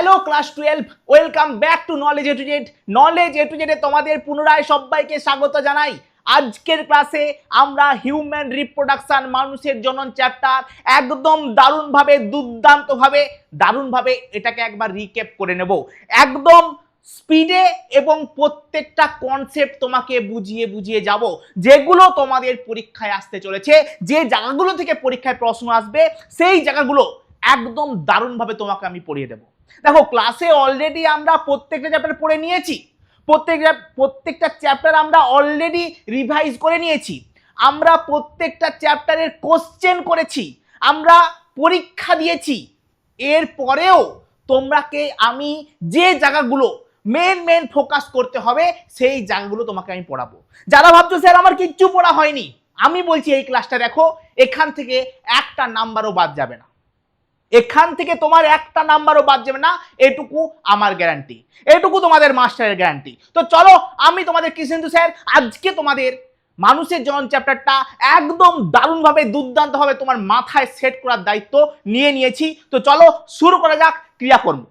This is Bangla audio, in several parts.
Hello class 12, welcome back to knowledge A to Z. Knowledge A to জেডে তোমাদের পুনরায় সবাইকে স্বাগত জানাই। আজকের ক্লাসে আমরা হিউম্যান রিপ্রোডাকশন, মানুষের জনন চ্যাপ্টার একদম দারুণভাবে এটাকে একবার রিক্যাপ করে নেব একদম স্পিডে, এবং প্রত্যেকটা কনসেপ্ট তোমাকে বুঝিয়ে যাব, যেগুলো তোমাদের পরীক্ষায় আসতে চলেছে, যে জায়গাগুলো থেকে পরীক্ষায় প্রশ্ন আসবে সেই জায়গাগুলো একদম দারুণভাবে তোমাকে আমি পড়িয়ে দেবো। দেখো, ক্লাসে অলরেডি আমরা প্রত্যেকটা চ্যাপ্টার পড়ে নিয়েছি, প্রত্যেকটা চ্যাপ্টার আমরা অলরেডি রিভাইজ করে নিয়েছি, আমরা প্রত্যেকটা চ্যাপ্টারের কোশ্চেন করেছি, আমরা পরীক্ষা দিয়েছি। এরপরেও তোমরাকে আমি যে জায়গাগুলো মেন ফোকাস করতে হবে সেই জায়গাগুলো তোমাকে আমি পড়াবো। যারা ভাবছো স্যার আমার কিচ্ছু পড়া হয়নি, আমি বলছি এই ক্লাসটা দেখো, এখান থেকে একটা নাম্বারও বাদ যাবে না, এখান থেকে তোমার একটা নাম্বারও বাদ যাবে না, এটুকু আমার গ্যারান্টি, এটুকু তোমাদের মাস্টারের গ্যারান্টি। তো চলো, আমি তোমাদের কৃষ্ণেন্দু স্যার আজকে তোমাদের মানুষের জনন চ্যাপ্টারটা একদম দারুণভাবে দুর্দান্তভাবে তোমার মাথায় সেট করার দায়িত্ব নিয়ে নিয়েছি। তো চলো শুরু করা যাক ক্রিয়াকর্ম।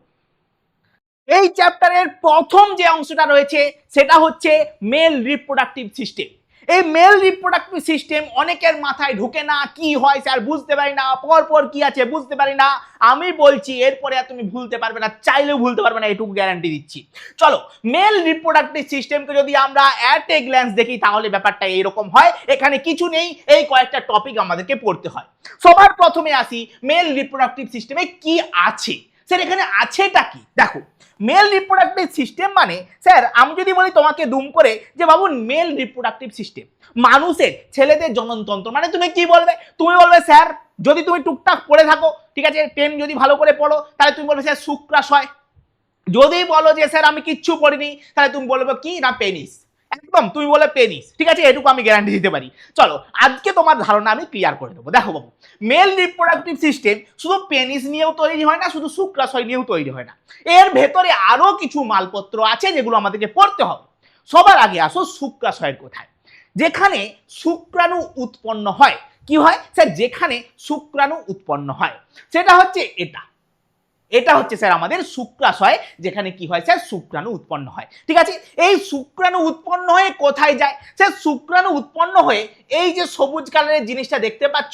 এই চ্যাপ্টারের প্রথম যে অংশটা রয়েছে সেটা হচ্ছে মেল রিপ্রোডাক্টিভ সিস্টেম। এই মেল রিপ্রোডাক্টিভ সিস্টেম অনেকের মাথায় ঢুকে না, কি হয় স্যার বুঝতে পারি না, পরপর কি আছে বুঝতে পারি না। আমি বলছি এরপরে আর তুমি ভুলতে পারবে না, চাইলেও ভুলতে পারবে না, এটুকু গ্যারান্টি দিচ্ছি। চলো, মেল রিপ্রোডাক্টিভ সিস্টেমকে যদি আমরা অ্যাট এ গ্ল্যান্স দেখি তাহলে ব্যাপারটা এইরকম হয়। এখানে কিছু নেই, এই কয়েকটা টপিক আমাদেরকে পড়তে হয়। সবার প্রথমে আসি, মেল রিপ্রোডাক্টিভ সিস্টেমে কি আছে স্যার, এখানে আছেটা কি। দেখো, মেল রিপ্রোডাক্টিভ সিস্টেম মানে স্যার আমি যদি বলি তোমাকে দুম করে যে বাবু মেল রিপ্রোডাক্টিভ সিস্টেম মানুষের ছেলেদের জননতন্ত্র, মানে তুমি কি বলবে? তুমি বলবে স্যার, যদি তুমি টুকটাক পড়ে থাকো, ঠিক আছে, 10 যদি ভালো করে পড়ো তাহলে তুমি বলবে স্যার শুক্রাশয়। যদি বলো যে স্যার আমি কিচ্ছু পড়িনি তাহলে তুমি বলবে কি না পেনিস, একদম তুমি বলে পেনিস, ঠিক আছে, এটুকু আমি গ্যারান্টি দিতে পারি। চলো আজকে তোমার ধারণা আমি ক্লিয়ার করে দেবো। দেখো বাবু, মেল রিপ্রোডাক্টিভ সিস্টেম শুধু পেনিস নিয়েও তৈরি হয় না, শুধু শুক্রাশয় নিয়েও তৈরি হয় না, এর ভেতরে আরো কিছু মালপত্র আছে যেগুলো আমাদেরকে পড়তে হবে। সবার আগে আসো শুক্রাশয়ের কোথায়, যেখানে শুক্রাণু উৎপন্ন হয়। কি হয় স্যার? যেখানে শুক্রাণু উৎপন্ন হয় সেটা হচ্ছে এটা হচ্ছে স্যার আমাদের শুক্রাশয়, যেখানে কি হয় স্যার? শুক্রাণু উৎপন্ন হয়। ঠিক আছে, এই শুক্রাণু উৎপন্ন হয়ে কোথায় যায় স্যার? শুক্রাণু উৎপন্ন হয়ে এই যে সবুজ কালারের জিনিসটা দেখতে পাচ্ছ,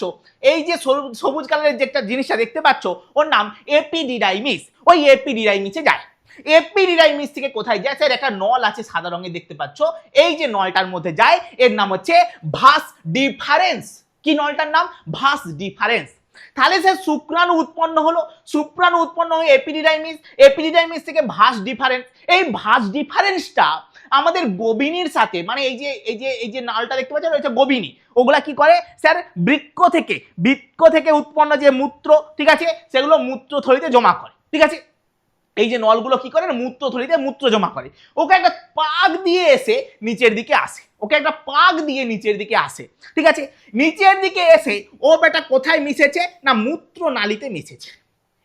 এই যে সবুজ কালারের যেটা জিনিসটা দেখতে পাচ্ছ ওর নাম এপিডিডাইমিস, ওই এপিডিডাইমিসে যায়। এপিডিডাইমিস থেকে কোথায় যায় স্যার? একটা নল আছে সাদা রঙের দেখতে পাচ্ছ, এই যে নলটার মধ্যে যায় এর নাম হচ্ছে ভাস ডিফারেন্স। কি নলটার নাম? Vas deferens. তাহলে স্যার শুক্রাণু উৎপন্ন হলো, শুক্রাণু উৎপন্ন হয়ে এপিডিডাইমিস থেকে ভাস ডিফারেন্স। এই ভাস ডিফারেন্সটা আমাদের গোবিনীর সাথে, মানে এই যে নালটা দেখতে পাচ্ছেন এটা গোবিনী, ওগুলা কি করে স্যার? বৃক্ক থেকে উৎপন্ন যে মূত্র, ঠিক আছে, সেগুলো মূত্রথলিতে জমা করে। ঠিক আছে, এই যে নলগুলো কি করে? মূত্রথলিতে মূত্র জমা করে, ওকে একটা পাক দিয়ে এসে নিচের দিকে আসে, ঠিক আছে, নিচের দিকে এসে ও বেটা কোথায় মিশেছে না মূত্রনালীতে মিশেছে।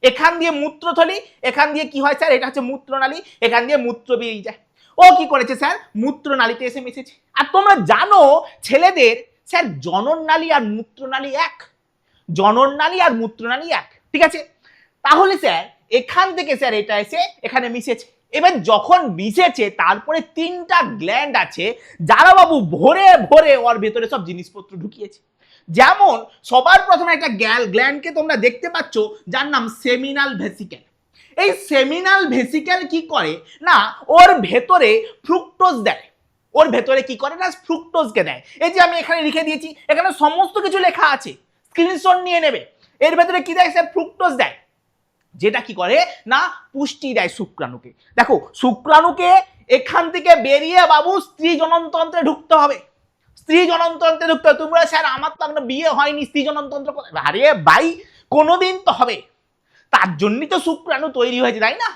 এখান দিয়ে মূত্রথলি, এখান দিয়ে কি হয় স্যার? এটা হচ্ছে মূত্রনালী, এখান দিয়ে মূত্র বেরিয়ে যায়। ও কি করেছে স্যার? মূত্রনালীতে এসে মিশেছে। আর তোমরা জানো ছেলেদের স্যার জনননালী আর মূত্রনালী এক, ঠিক আছে। তাহলে স্যার এখান থেকে স্যার এটা এসে এখানে মিশেছে। এবার যখন মিশেছে তারপরে 3টা গ্ল্যান্ড আছে যারা বাবু ভরে ওর ভেতরে সব জিনিসপত্র ঢুকিয়েছে। যেমন সবার প্রথমে একটা গ্ল্যান্ডকে তোমরা দেখতে পাচ্ছ যার নাম সেমিনাল ভেসিকেল। এই সেমিনাল ভেসিকেল কি করে না ওর ভেতরে ফ্রুক্টোজ দেয়, ওর ভেতরে কি করে না ফ্রুক্টোজকে দেয়। এই যে আমি এখানে লিখে দিয়েছি, এখানে সমস্ত কিছু লেখা আছে, স্ক্রিনশট নিয়ে নেবে। এর ভেতরে কি দেয় স্যার? ফ্রুক্টোজ দেয়, যেটা কি করে না পুষ্টি দেয় শুক্রাণুকে। দেখো, শুক্রাণুকে এখান থেকে বেরিয়ে বাবু স্ত্রী জননতন্ত্রে ঢুকতে হবে, তোমরা স্যার আমার তো এখনো বিয়ে হয়নি, স্ত্রী জননতন্ত্র, আরে ভাই কোনোদিন তো হবে, তার জন্যই তো শুক্রাণু তৈরি হয়েছে, তাই না?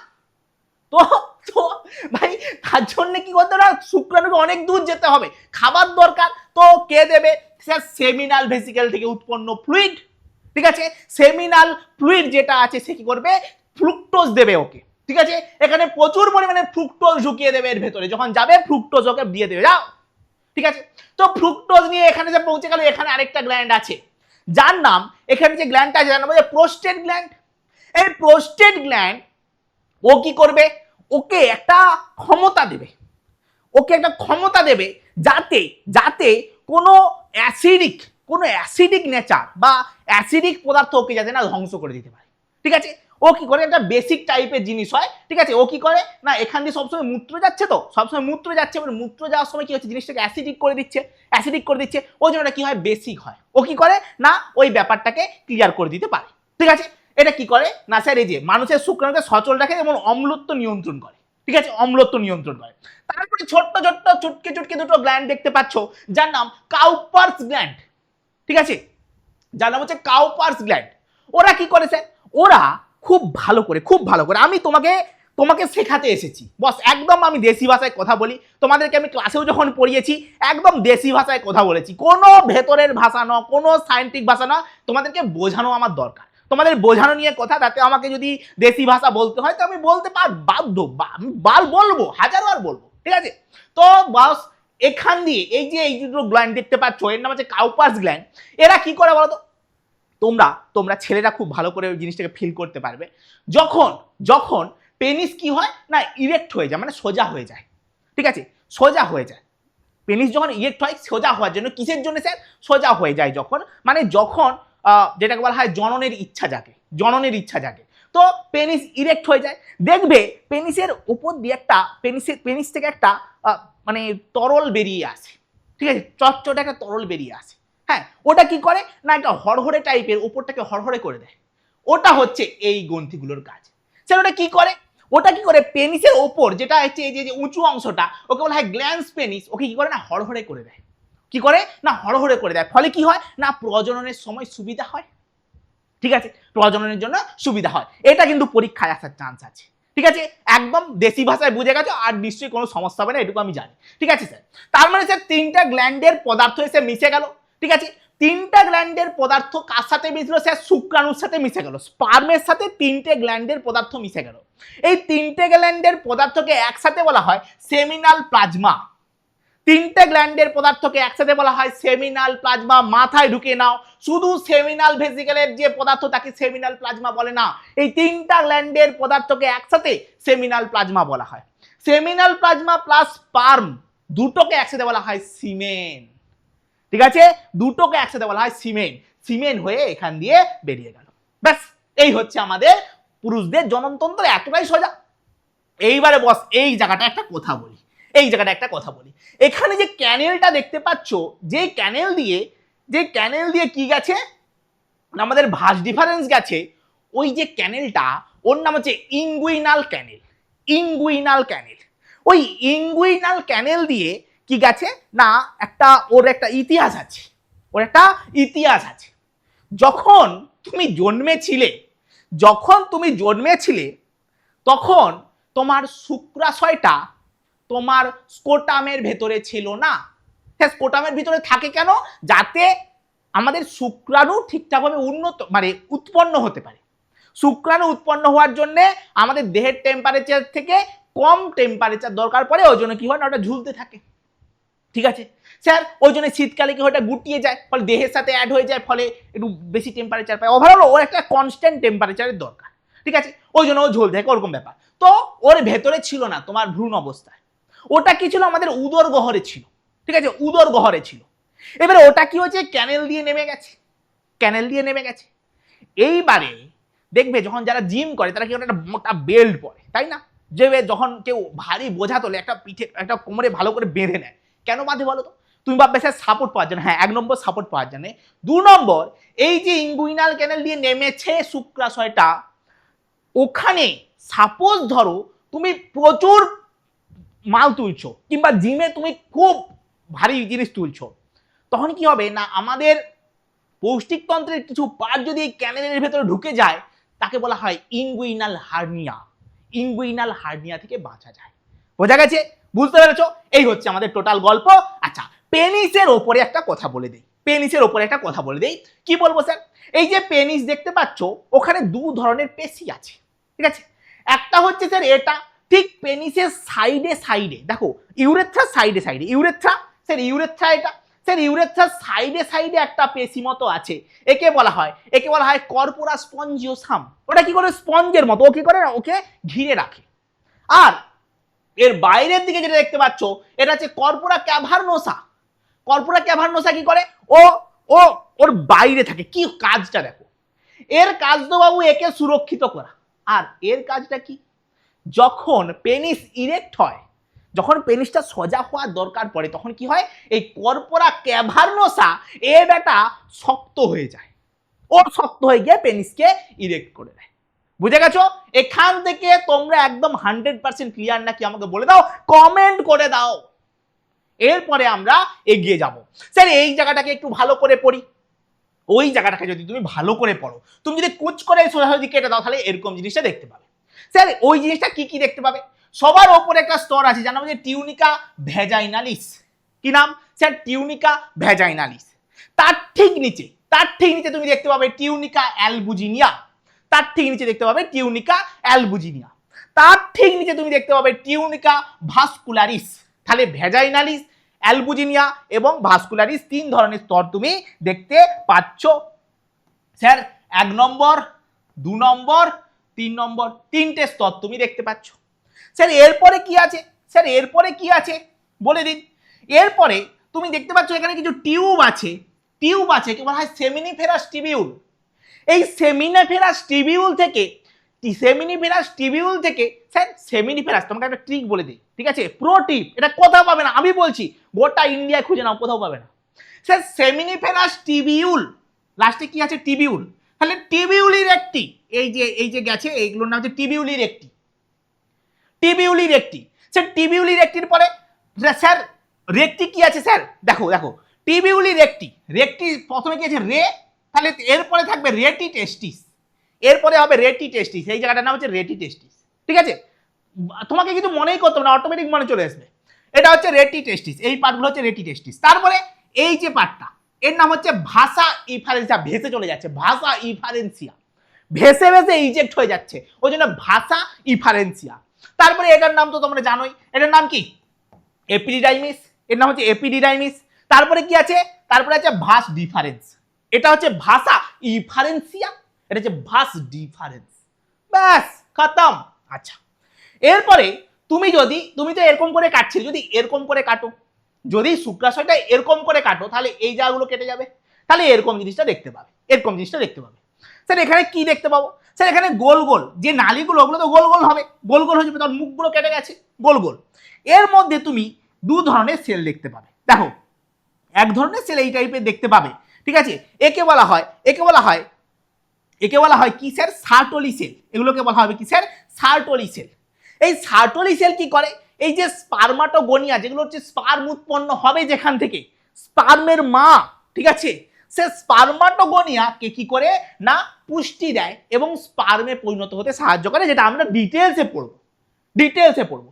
তো ভাই তার জন্য কি করতে হবে? শুক্রাণুকে অনেক দূর যেতে হবে, খাবার দরকার, তো কে দেবে স্যার? সেমিনাল ভেসিকেল থেকে উৎপন্ন ফ্লুইড, ঠিক আছে, সেমিনাল ফ্লুইড যেটা আছে সে কি করবে? ফ্রুক্টোজ দেবে ওকে, ঠিক আছে, এখানে প্রচুর পরিমাণে ফ্রুক্টোজ ঢুকিয়ে দেবে এর ভেতরে, যখন যাবে ফ্রুক্টোজ ওকে দিয়ে দেবে, যাও, ঠিক আছে। তো ফ্রুক্টোজ নিয়ে এখানে যে পৌঁছে গেল, এখানে আরেকটা গ্ল্যান্ড আছে যার নাম, এখানে যে গ্ল্যান্ডটা আছে যার নাম হচ্ছে প্রোস্টেট গ্ল্যান্ড। এই প্রোস্টেট গ্ল্যান্ড ও কি করবে, ওকে একটা ক্ষমতা দেবে, ওকে একটা ক্ষমতা দেবে যাতে যাতে কোনো অ্যাসিডিক নেচার বা অ্যাসিডিক পদার্থ ওকে যাতে না ধ্বংস করে দিতে পারে। ঠিক আছে, ও কি করে, একটা বেসিক টাইপের জিনিস হয়। ঠিক আছে, ও কি করে না, এখান দিয়ে সবসময় মূত্র যাচ্ছে, তো সবসময় মূত্র যাচ্ছে, এবার মূত্র যাওয়ার সময় কি হচ্ছে, জিনিসটাকে অ্যাসিডিক করে দিচ্ছে, ওই জন্য কি হয়, বেসিক হয়। ও কি করে না, ওই ব্যাপারটাকে ক্লিয়ার করে দিতে পারে। ঠিক আছে, এটা কি করে না স্যার, এই যে মানুষের শুক্রাণুকে সচল রাখে এবং অম্লত্ব নিয়ন্ত্রণ করে। ঠিক আছে, অম্লত্ব নিয়ন্ত্রণ করে। তারপরে ছোট্ট ছোট্ট চুটকে চুটকে দুটো গ্ল্যান্ড দেখতে পাচ্ছ, যার নাম কাউপার্স গ্ল্যান্ড। ঠিক আছে, যার নাম হচ্ছে কাউপার্স গ্ল্যান্ড। ওরা কি করে স্যার, ওরা খুব ভালো করে আমি তোমাকে শেখাতে এসেছি বস, একদম আমি দেশি ভাষায় কথা বলি, তোমাদেরকে আমি ক্লাসেও যখন পড়িয়েছি একদম দেশি ভাষায় কথা বলেছি, কোনো ভেতরের ভাষা নয়, কোনো সায়েন্টিফিক ভাষা নয়, তোমাদেরকে বোঝানো আমার দরকার, তোমাদের বোঝানো নিয়ে কথা। তাতে আমাকে যদি দেশি ভাষা বলতে হয় তো আমি বলতে বাধ্য, আমি বলবো, হাজারবার বলবো। ঠিক আছে, তো বস এখান দিয়ে এই দুটো গ্ল্যান্ড দেখতে পাচ্ছ, এর নাম হচ্ছে কাউপার্স গ্ল্যান্ড। এরা কি করে বলো তো, তোমরা ছেলেরা খুব ভালো করে ওই জিনিসটাকে ফিল করতে পারবে। যখন পেনিস কি হয় না, ইরেক্ট হয়ে যায়, মানে সোজা হয়ে যায়। ঠিক আছে, সোজা হয়ে যায়, পেনিস যখন ইরেক্ট হয় সোজা হওয়ার জন্য, কিসের জন্য স্যার, সোজা হয়ে যায় যখন, মানে যখন যেটাকে বলা হয় জননের ইচ্ছা জাগে, তো পেনিস ইরেক্ট হয়ে যায়। দেখবে পেনিসের উপর দিয়ে একটা পেনিস থেকে একটা মানে তরল বেরিয়ে আসে। ঠিক আছে, চটচটে একটা তরল বেরিয়ে আসে। হ্যাঁ, ওটা কি করে না, একটা হড়হড়ে টাইপের, উপরটাকে হড়হড়ে করে দেয়। ওটা হচ্ছে এই গ্রন্থিগুলোর কাজ। স্যার ওটা কি করে পেনিসের ওপর যেটা হচ্ছে এই যে উঁচু অংশটা, ওকে বলা হয় গ্ল্যান্স পেনিস, ওকে কি করে না হড়হড়ে করে দেয়। কি করে না হড়হড়ে করে দেয়, ফলে কি হয় না, প্রজননের সময় সুবিধা হয়। ঠিক আছে, প্রজননের জন্য সুবিধা হয়। এটা কিন্তু পরীক্ষায় আসার চান্স আছে। ঠিক আছে, একদম দেশি ভাষায় বুঝে গেছো, আর নিশ্চয়ই কোনো সমস্যা হবে না, এটুকু আমি জানি। ঠিক আছে স্যার, তার মানে স্যার তিনটা গ্ল্যান্ডের পদার্থ এসে মিশে গেল। ঠিক আছে, তিনটা গ্ল্যান্ডের পদার্থ কার সাথে মিশলো স্যার, শুক্রাণুর সাথে মিশে গেল, স্পার্মের সাথে তিনটে গ্ল্যান্ডের পদার্থ মিশে গেল। এই তিনটে গ্ল্যান্ডের পদার্থকে একসাথে বলা হয় সেমিনাল প্লাজমা। তিনটে গ্ল্যান্ডের পদার্থকে একসাথে বলা হয় সেমিনাল প্লাজমা। মাথায় ঢুকে নাও, শুধু সেমিনাল ভেসিকেলের যে পদার্থ তাকে সেমিনাল প্লাজমা বলে না, এই তিনটা গ্ল্যান্ডের পদার্থকে একসাথে সেমিনাল প্লাজমা বলা হয়। সেমিনাল প্লাজমা প্লাস স্পার্ম দুটোকে একসাথে বলা হয় সিমেন। ঠিক আছে, দুটোকে একসাথে বলা হয় সিমেন হয়ে এখান দিয়ে বেরিয়ে গেল। ব্যাস, এই হচ্ছে আমাদের পুরুষদের জননতন্ত্র, এতটাই সোজা। এইবারে বস এই জায়গাটা একটা কথা বলি, এখানে যে ক্যানেলটা দেখতে পাচ্ছ, যে ক্যানেল দিয়ে কি গেছে, আমাদের ভাঁজ ডিফারেন্স গেছে, ওই যে ক্যানেলটা, ওর নাম হচ্ছে ইঙ্গুইনাল ক্যানেল। ওই ইঙ্গুইনাল ক্যানেল দিয়ে কি গেছে না, ওর একটা ইতিহাস আছে। যখন তুমি জন্মেছিলে তখন তোমার শুক্রাশয়টা তোমার স্কোটামের ভেতরে ছিল না। হ্যাঁ, স্কোটামের ভিতরে থাকে কেন, যাতে আমাদের শুক্রাণু ঠিকঠাকভাবে উৎপন্ন হতে পারে। শুক্রাণু উৎপন্ন হওয়ার জন্য আমাদের দেহের টেম্পারেচার থেকে কম টেম্পারেচার দরকার পড়ে, ওই জন্য কি হয় না, ওটা ঝুলতে থাকে। ঠিক আছে স্যার, ওই জন্য শীতকালে কি ওটা গুটিয়ে যায়, ফলে দেহের সাথে অ্যাড হয়ে যায়, ফলে একটু বেশি টেম্পারেচার পায়। ওভারঅল ওর একটা কনস্ট্যান্ট টেম্পারেচারের দরকার। ঠিক আছে, ওই জন্য ও ঝুল থাকে, ওরকম ব্যাপার। তো ওর ভেতরে ছিল না তোমার ভ্রূণ অবস্থায়, ওটা কি ছিল, আমাদের উদর গহরে ছিল। ঠিক আছে, উদর গহরে ছিল। এবারে ওটা কি হচ্ছে, ক্যানেল দিয়ে নেমে গেছে। এইবারে দেখবে যখন যারা জিম করে তারা কি একটা মোটা বেল্ট পরে, তাই না, যে যখন কেউ ভারী বোঝা তোলে একটা পিঠে একটা কোমরে ভালো করে বেঁধে নেয়। কেন বাঁধে বলো তো, তুমি ভাববে স্যার সাপোর্ট পাওয়ার জন্য। হ্যাঁ, 1 নম্বর সাপোর্ট পাওয়ার জন্য। 2 নম্বর, এই যে ইঙ্গুইনাল ক্যানেল দিয়ে নেমেছে শুক্রাশয়টা, ওখানে সাপোজ ধরো তুমি প্রচুর মাল তুলছো, কিংবা জিমে তুমি খুব ভারী জিনিস তুলছো, তখন কি হবে না, আমাদের পৌষ্টিকতন্ত্রের কিছু পার্ট যদি এই ক্যানেলের ভেতরে ঢুকে যায়, তাকে বলা হয় ইঙ্গুইনাল হার্নিয়া থেকে বাঁচা যায়। বোঝা গেছে, বুঝতে পেরেছো? এই হচ্ছে আমাদের টোটাল গল্প। আচ্ছা, পেনিসের ওপরে একটা কথা বলে দেই। কি বলবো স্যার, এই যে পেনিস দেখতে পাচ্ছ, ওখানে 2 ধরনের পেশি আছে। ঠিক আছে, একটা হচ্ছে স্যার এটা, ঠিক পেনিসের সাইডে দেখো, ইউরেথ্রা সাইডে, ইউরেথ্রা এটা স্যার ইউরেথ্রার সাইডে সাইডে একটা পেশি মতো আছে, একে বলা হয় কর্পোরা স্পঞ্জিওসাম। ওটা কি করে স্পঞ্জের মতো ও কি করে না ওকে ঘিরে রাখে। আর এর বাইরের দিকে যেটা দেখতে পাচ্ছ এটা হচ্ছে কর্পোরা ক্যাভার্নোসা। কর্পোরা ক্যাভার্নোসা কি করে ও ও ওর বাইরে থাকে। কি কাজটা দেখো, এর কাজ তো বাবু একে সুরক্ষিত করা। আর এর কাজটা কি, যখন পেনিস ইরেক্ট হয়, যখন পেনিসটা সোজা হওয়ার দরকার পড়ে তখন কি হয়, এই কর্পোরা ক্যাভার্নোসা এ বেটা শক্ত হয়ে যায়, ওর শক্ত হয়ে গিয়ে পেনিসকে ইরেক্ট করে দেয়। বুঝে গেছো? এখান থেকে তোমরা একদম 100% ক্লিয়ার নাকি আমাকে বলে দাও, কমেন্ট করে দাও। এরপরে আমরা এগিয়ে যাব। স্যার এই জায়গাটাকে একটু ভালো করে পড়ি। ওই জায়গাটাকে যদি তুমি ভালো করে পড়ো, তুমি যদি কুচ করে সোজাসুজি কেটে দাও তাহলে এরকম জিনিসটা দেখতে পাবে। স্যার ওই জিনিসটা কি কি দেখতে পাবে, সবার ওপরে একটা স্তর আছে যার নাম হচ্ছে টিউনিকা ভ্যাজাইনালিস। কি নাম স্যার? Tunica vaginalis. তার ঠিক নিচে তুমি দেখতে পাবে টিউনিকা অ্যালবুজিনিয়া। তার ঠিক নিচে দেখতে পাবে টিউনিকা অ্যালবুজিনিয়া। তার ঠিক নিচে তুমি দেখতে পাবে টিউনিকা ভাস্কুলারিস। তাহলে ভ্যাজাইনালিস, অ্যালবুজিনিয়া এবং ভাস্কুলারিস তিন ধরনের স্তর তুমি দেখতে পাচ্ছ। স্যার 1 নম্বর, 2 নম্বর, 3 নম্বর, তিনটে স্তর তুমি দেখতে পাচ্ছ। স্যার এরপরে কি আছে? স্যার এরপরে কি আছে বলে দিন। এরপরে তুমি দেখতে পাচ্ছ এখানে কিছু টিউব আছে, কি বলা হয় সেমিনিফেরাস টিবিউল। এই সেমিনিফেরাস টিবিউল থেকে স্যার সেমিনিফেরাস, তোমাকে একটা ট্রিক বলে দিই, ঠিক আছে? প্রো টিপ, এটা কোথাও পাবে না, আমি বলছি গোটা ইন্ডিয়ায় খুঁজে নাও, কোথাও পাবে না। স্যার সেমিনিফেরাস টিবিউল, লাস্টে কি আছে টিবিউল, তাহলে টিবিউলির একটি এই যে গেছে এইগুলোর নাম হচ্ছে টিবিউলির একটি। স্যার টিবিউলির একটির পরে স্যার রেকটি কি আছে স্যার? দেখো টিবিউলির রেকটি প্রথমে কি আছে রে, তাহলে এরপরে থাকবে রেটি টেস্টিস, এরপরে হবে রেটি টেস্টিস, এই জায়গাটার নাম হচ্ছে রেটি টেস্টিস। ঠিক আছে, তোমাকে কিন্তু মনেই করতে না, অটোমেটিক মনে চলে আসবে। এটা হচ্ছে রেটি টেস্টিস, এই পার্টগুলো হচ্ছে রেটি টেস্টিস। তারপরে এই যে পার্টটা এর নাম হচ্ছে ভাষা ইফারেন্সিয়া, ভেসে চলে যাচ্ছে, ভাষা ইফারেন্সিয়া, ভেসে ইজেক্ট হয়ে যাচ্ছে, ওই জন্য ভাষা ইফারেন্সিয়া। তারপরে এটার নাম তো তোমরা জানোই, এটার নাম কি এপিডিডাইমিস, এর নাম হচ্ছে এপিডিডাইমিস। তারপরে কি আছে? তারপরে আছে ভাস ডিফারেন্স, এটা হচ্ছে ভাষা ইফারেন্সিয়া, এটা হচ্ছে ভাস ডিফারেন্স, ব্যাস খতম। আচ্ছা এরপরে তুমি তো এরকম করে কাটছিলে, যদি এরকম করে কাটো, যদি শুক্রাশয়টা এরকম করে কাটো তাহলে এই জায়গাগুলো কেটে যাবে, তাহলে এরকম জিনিসটা দেখতে পাবে, স্যার এখানে কি দেখতে পাবো? স্যার এখানে গোল গোল যে নালীগুলো, ওগুলো তো গোল গোল হবে, হয়ে যাবে, তখন মুখগুলো কেটে গেছে গোল গোল। এর মধ্যে তুমি দু ধরনের সেল দেখতে পাবে। দেখো এক ধরনের সেল এই টাইপের দেখতে পাবে, ঠিক আছে? একে বলা হয় কি স্যার? Sertoli sell. এগুলোকে বলা হবে কি স্যার? Sertoli sell. এই সার্টোলি সেল কি করে? এই যে স্পার্মাটোগোনিয়া, যেগুলো হচ্ছে স্পার্ম উৎপন্ন হবে যেখান থেকে, স্পার্মের মা, ঠিক আছে, সে স্পার্মাটোগোনিয়াকে কি করে না পুষ্টি দেয় এবং স্পার্মে পরিণত হতে সাহায্য করে, যেটা আমরা ডিটেলসে পড়বো,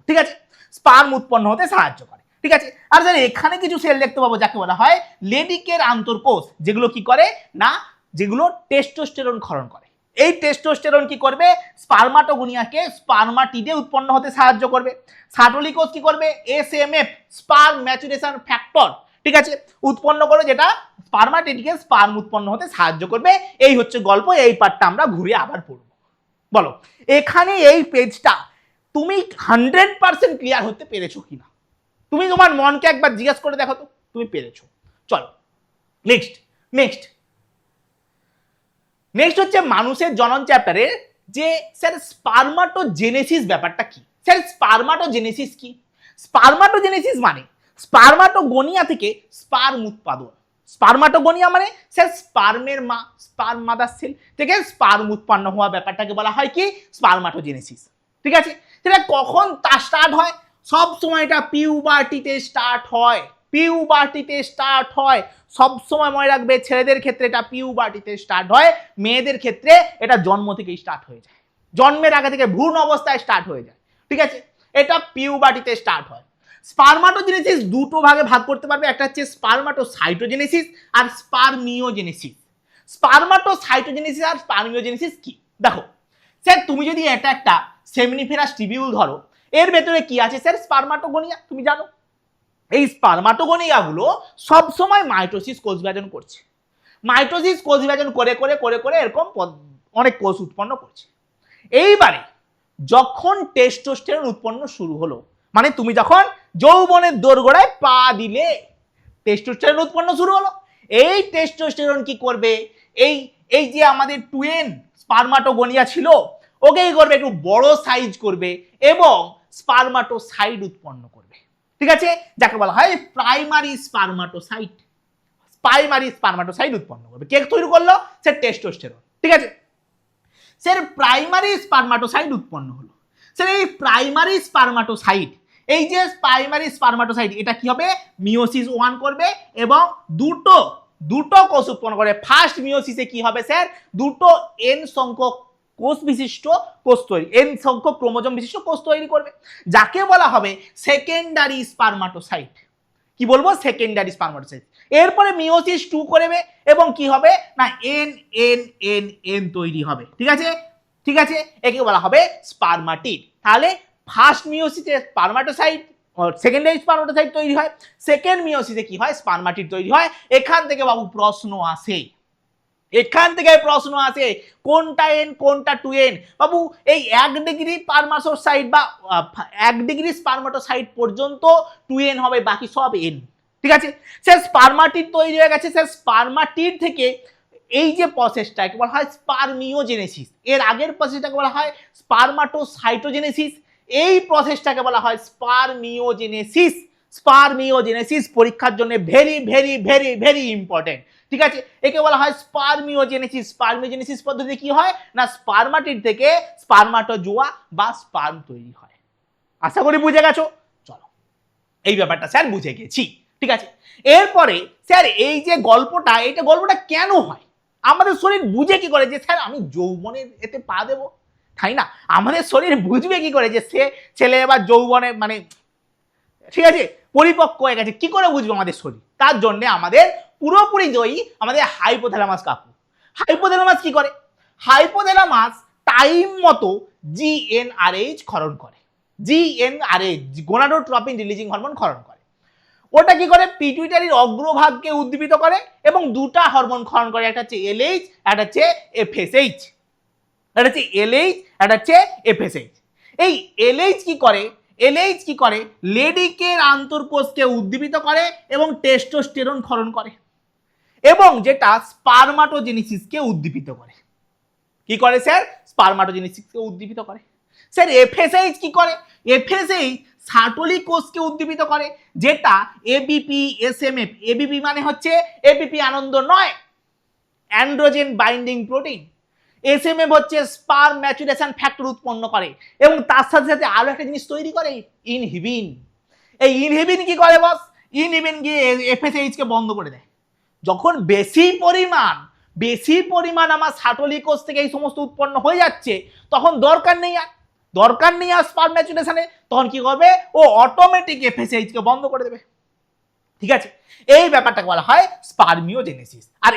ঠিক আছে? স্পার্ম উৎপন্ন হতে সাহায্য করে, ঠিক আছে? আর স্যার এখানে কিছু সেল দেখতে পাবো যাকে বলা হয় লেডিকের আন্তঃকোষ, যেগুলো কি করে না, যেগুলো টেস্টোস্টেরন ক্ষরণ করে। এই টেস্টোস্টেরন কি করবে? স্পার্মাটোগোনিয়াকে স্পার্মাটিডে উৎপন্ন হতে সাহায্য করবে। সার্টোলি কোষ কি করবে? এসএমএফ, স্পার্ম ম্যাচুরেশন ফ্যাক্টর, ঠিক আছে, উৎপন্ন করে, যেটা স্পার্মাটিডকে স্পার্ম উৎপন্ন হতে সাহায্য করবে। এই হচ্ছে গল্প, এই পার্টটা আমরা ঘুরে আবার পড়ব। বলো এখানে এই পেজটা তুমি 100% ক্লিয়ার হতে পেরেছো কিনা? তুমি তোমার মনকে একবার জিজ্ঞাসা করে দেখো তো তুমি পেরেছো। চলো নেক্সট হচ্ছে মানুষের জনন চ্যাপ্টারে যে স্যার স্পার্মাটোজেনেসিস ব্যাপারটা কি। স্যার স্পার্মাটোজেনেসিস কি? স্পার্মাটোজেনেসিস মানে স্পার্মাটোগোনিয়া থেকে স্পার্ম উৎপাদন। স্পার্মাটোগোনিয়া মানে স্যার স্পার্মের মা, স্পার্ম মাদার সেল থেকে স্পার্ম উৎপন্ন হওয়া ব্যাপারটাকে বলা হয় কি? স্পার্মাটোজেনেসিস, ঠিক আছে? সেটা কখন তা স্টার্ট হয়? সব সময় এটা পিউবার্টিতে স্টার্ট হয়, সব সময় মনে রাখবে। ছেলেদের ক্ষেত্রে এটা পিউবার্টিতে স্টার্ট হয়, মেয়েদের ক্ষেত্রে এটা জন্ম থেকেই স্টার্ট হয়ে যায়, জন্মের আগে থেকে ভ্রূণ অবস্থায় স্টার্ট হয়ে যায়, ঠিক আছে? এটা পিউবার্টিতে স্টার্ট হয়। স্পার্মাটোজেনেসিস দুটো ভাগে ভাগ করতে পারবে, একটা হচ্ছে স্পার্মাটোসাইটোজেনেসিস আর স্পার্মিওজেনেসিস। স্পার্মাটোসাইটোজেনেসিস আর স্পার্মিওজেনেসিস কি? দেখো স্যার তুমি যদি এটা একটা সেমিনিফেরাস টিবিউল ধরো, এর ভেতরে কি আছে স্যার? স্পার্মাটোগোনিয়া, তুমি জানো এই স্পার্মাটোগনিয়াগুলো সবসময় মাইটোসিস কোষ বিভাজন করছে, মাইটোসিস কোষ বিভাজন করে করে করে করে এরকম অনেক কোষ উৎপন্ন করছে। এইবারে যখন টেস্টোস্টেরন উৎপন্ন শুরু হলো, মানে তুমি যখন যৌবনের দোরগোড়ায় পা দিলে টেস্টোস্টেরন উৎপন্ন শুরু হলো। এই টেস্টোস্টেরন কি করবে, এই এই যে আমাদের টুয়েন স্পার্মাটোগনিয়া ছিল ওকে কি করবে, একটু বড় সাইজ করবে এবং স্পার্মাটোসাইট উৎপন্ন করবে। ঠিক আছে, যাকে বলা হয় প্রাইমারি স্পার্মাটোসাইট। প্রাইমারি স্পার্মাটোসাইট উৎপন্ন করবে। কে তৈরি করলো? সে টেস্টোস্টেরন। ঠিক আছে, স্যার প্রাইমারি স্পার্মাটোসাইট উৎপন্ন হলো। স্যার এই প্রাইমারি স্পার্মাটোসাইট, এই যে প্রাইমারি স্পার্মাটোসাইট এটা কি হবে, মিওসিস 1 করবে এবং দুটো কোষ উৎপন্ন করে। ফার্স্ট মিওসিসে কি হবে স্যার, দুটো এন সংখ্যক কোষ বিশিষ্ট কোষ তৈরি, এন সংখ্যক ক্রোমোজোম বিশিষ্ট কোষ তৈরি করবে, যাকে বলা হবে সেকেন্ডারি স্পার্মাটোসাইট। কি বলবো, সেকেন্ডারি স্পার্মাটোসাইট। এরপরে মিওসিস 2 করবে এবং কি হবে না এন এন এন এন তৈরি হবে। ঠিক আছে, ঠিক আছে, একে বলা হবে স্পার্মাটিড। তাহলে ফার্স্ট মিওসিসে স্পার্মাটোসাইট, সেকেন্ডারি স্পার্মাটোসাইট তৈরি হয়, সেকেন্ড মিওসিসে কি হয়, স্পার্মাটিড তৈরি হয়। এখান থেকে বাবু প্রশ্ন আসে, এখান থেকে প্রশ্ন আসে কোনটা এন কোনটা 2n। বাবু এই 1 ডিগ্রি স্পার্মাটোসাইট বা 1 ডিগ্রি স্পার্মাটোসাইট পর্যন্ত 2n হবে, বাকি সব n। ঠিক আছে, স্যার স্পার্মাটিড তৈরি হয়ে গেছে। স্যার স্পার্মাটিড থেকে এই যে প্রসেসটাকে বলা হয় স্পারমিওজেনেসিস, এর আগের প্রসেসটাকে বলা হয় স্পার্মাটোসাইটোজেনেসিস, এই প্রসেসটাকে বলা হয় স্পারমিওজেনেসিস। স্পারমিওজেনেসিস পরীক্ষার জন্য very very very very important. ঠিক আছে, একে বলা হয় স্পারমিওজেনেসিস। স্পারমিওজেনেসিস পদ্ধতি কি হয় না, স্পার্মাটিড থেকে স্পার্মাটোজোয়া বা স্পার্ম তৈরি হয়। আশা করি বুঝে গেছো। চলো, এই ব্যাপারটা স্যার বুঝে গেছি। ঠিক আছে, এরপরে স্যার এই যে গল্পটা, এটা গল্পটা কেন হয়, আমাদের শরীর বুঝে কি করে যে স্যার আমি যৌবনের এতে পা দেব, তাই না? আমাদের শরীর বুঝবে কি করে যে সে ছেলে এবার যৌবনে মানে ঠিক আছে পরিপক্ক হয়ে গেছে, কি করে বুঝবো আমাদের শরীর? তার জন্য আমাদের পুরোপুরি জয়ী আমাদের হাইপোথ্যালামাস কাকু। হাইপোথ্যালামাস কি করে, হাইপোথ্যালামাস টাইম মতো জিএনআরএইচ ক্ষরণ করে। জিএনআরএইচ গোনাডোট্রপিন রিলিজিং হরমোন ক্ষরণ করে। ওটা কি করে, পিটুইটারির অগ্রভাগকে উদ্দীপিত করে এবং দুটা হরমোন ক্ষরণ করে, একটা হচ্ছে এলএইচ, একটা হচ্ছে এফএসএইচ। এটা হচ্ছে এলএইচ, এটা হচ্ছে এফএসএইচ। এই এলএইচ কি করে, এলএইচ কি করে, লেডিকের আন্তঃকোষকে উদ্দীপিত করে এবং টেস্টোস্টেরন ক্ষরণ করে এবং যেটা স্পার্মাটোজেনেসিসকে উদ্দীপিত করে। কি করে স্যার, স্পার্মাটোজেনেসিসকে উদ্দীপিত করে। স্যার এফএসএইচ কি করে, এফএসএইচ সার্টোলি কোষকে উদ্দীপিত করে, যেটা এবিপি এসএমএফ। এবিপি মানে হচ্ছে এবিপি আনন্দ নয়, অ্যান্ড্রোজেন বাইন্ডিং প্রোটিন। এসএমএফ হচ্ছে স্পার্ম ম্যাচুরেশন ফ্যাক্টর উৎপন্ন করে এবং তার সাথে সাথে আরো একটা জিনিস তৈরি করে, ইনহিবিন। এই ইনহিবিন কি করে বস, ইনহিবিন গিয়ে এফএসএইচ কে বন্ধ করে দেয়। যখন বেশি পরিমাণ আমার সার্টোলি কোষ থেকে এই সমস্ত উৎপন্ন হয়ে যাচ্ছে, তখন দরকার নেই আর স্পার্ম ম্যাচুরেশনে, তখন কি করবে, ও অটোমেটিক এফএসএইচ কে বন্ধ করে দেবে। ঠিক আছে, এই ব্যাপারটাকে বলা হয় স্পারমিওজেনেসিস। আর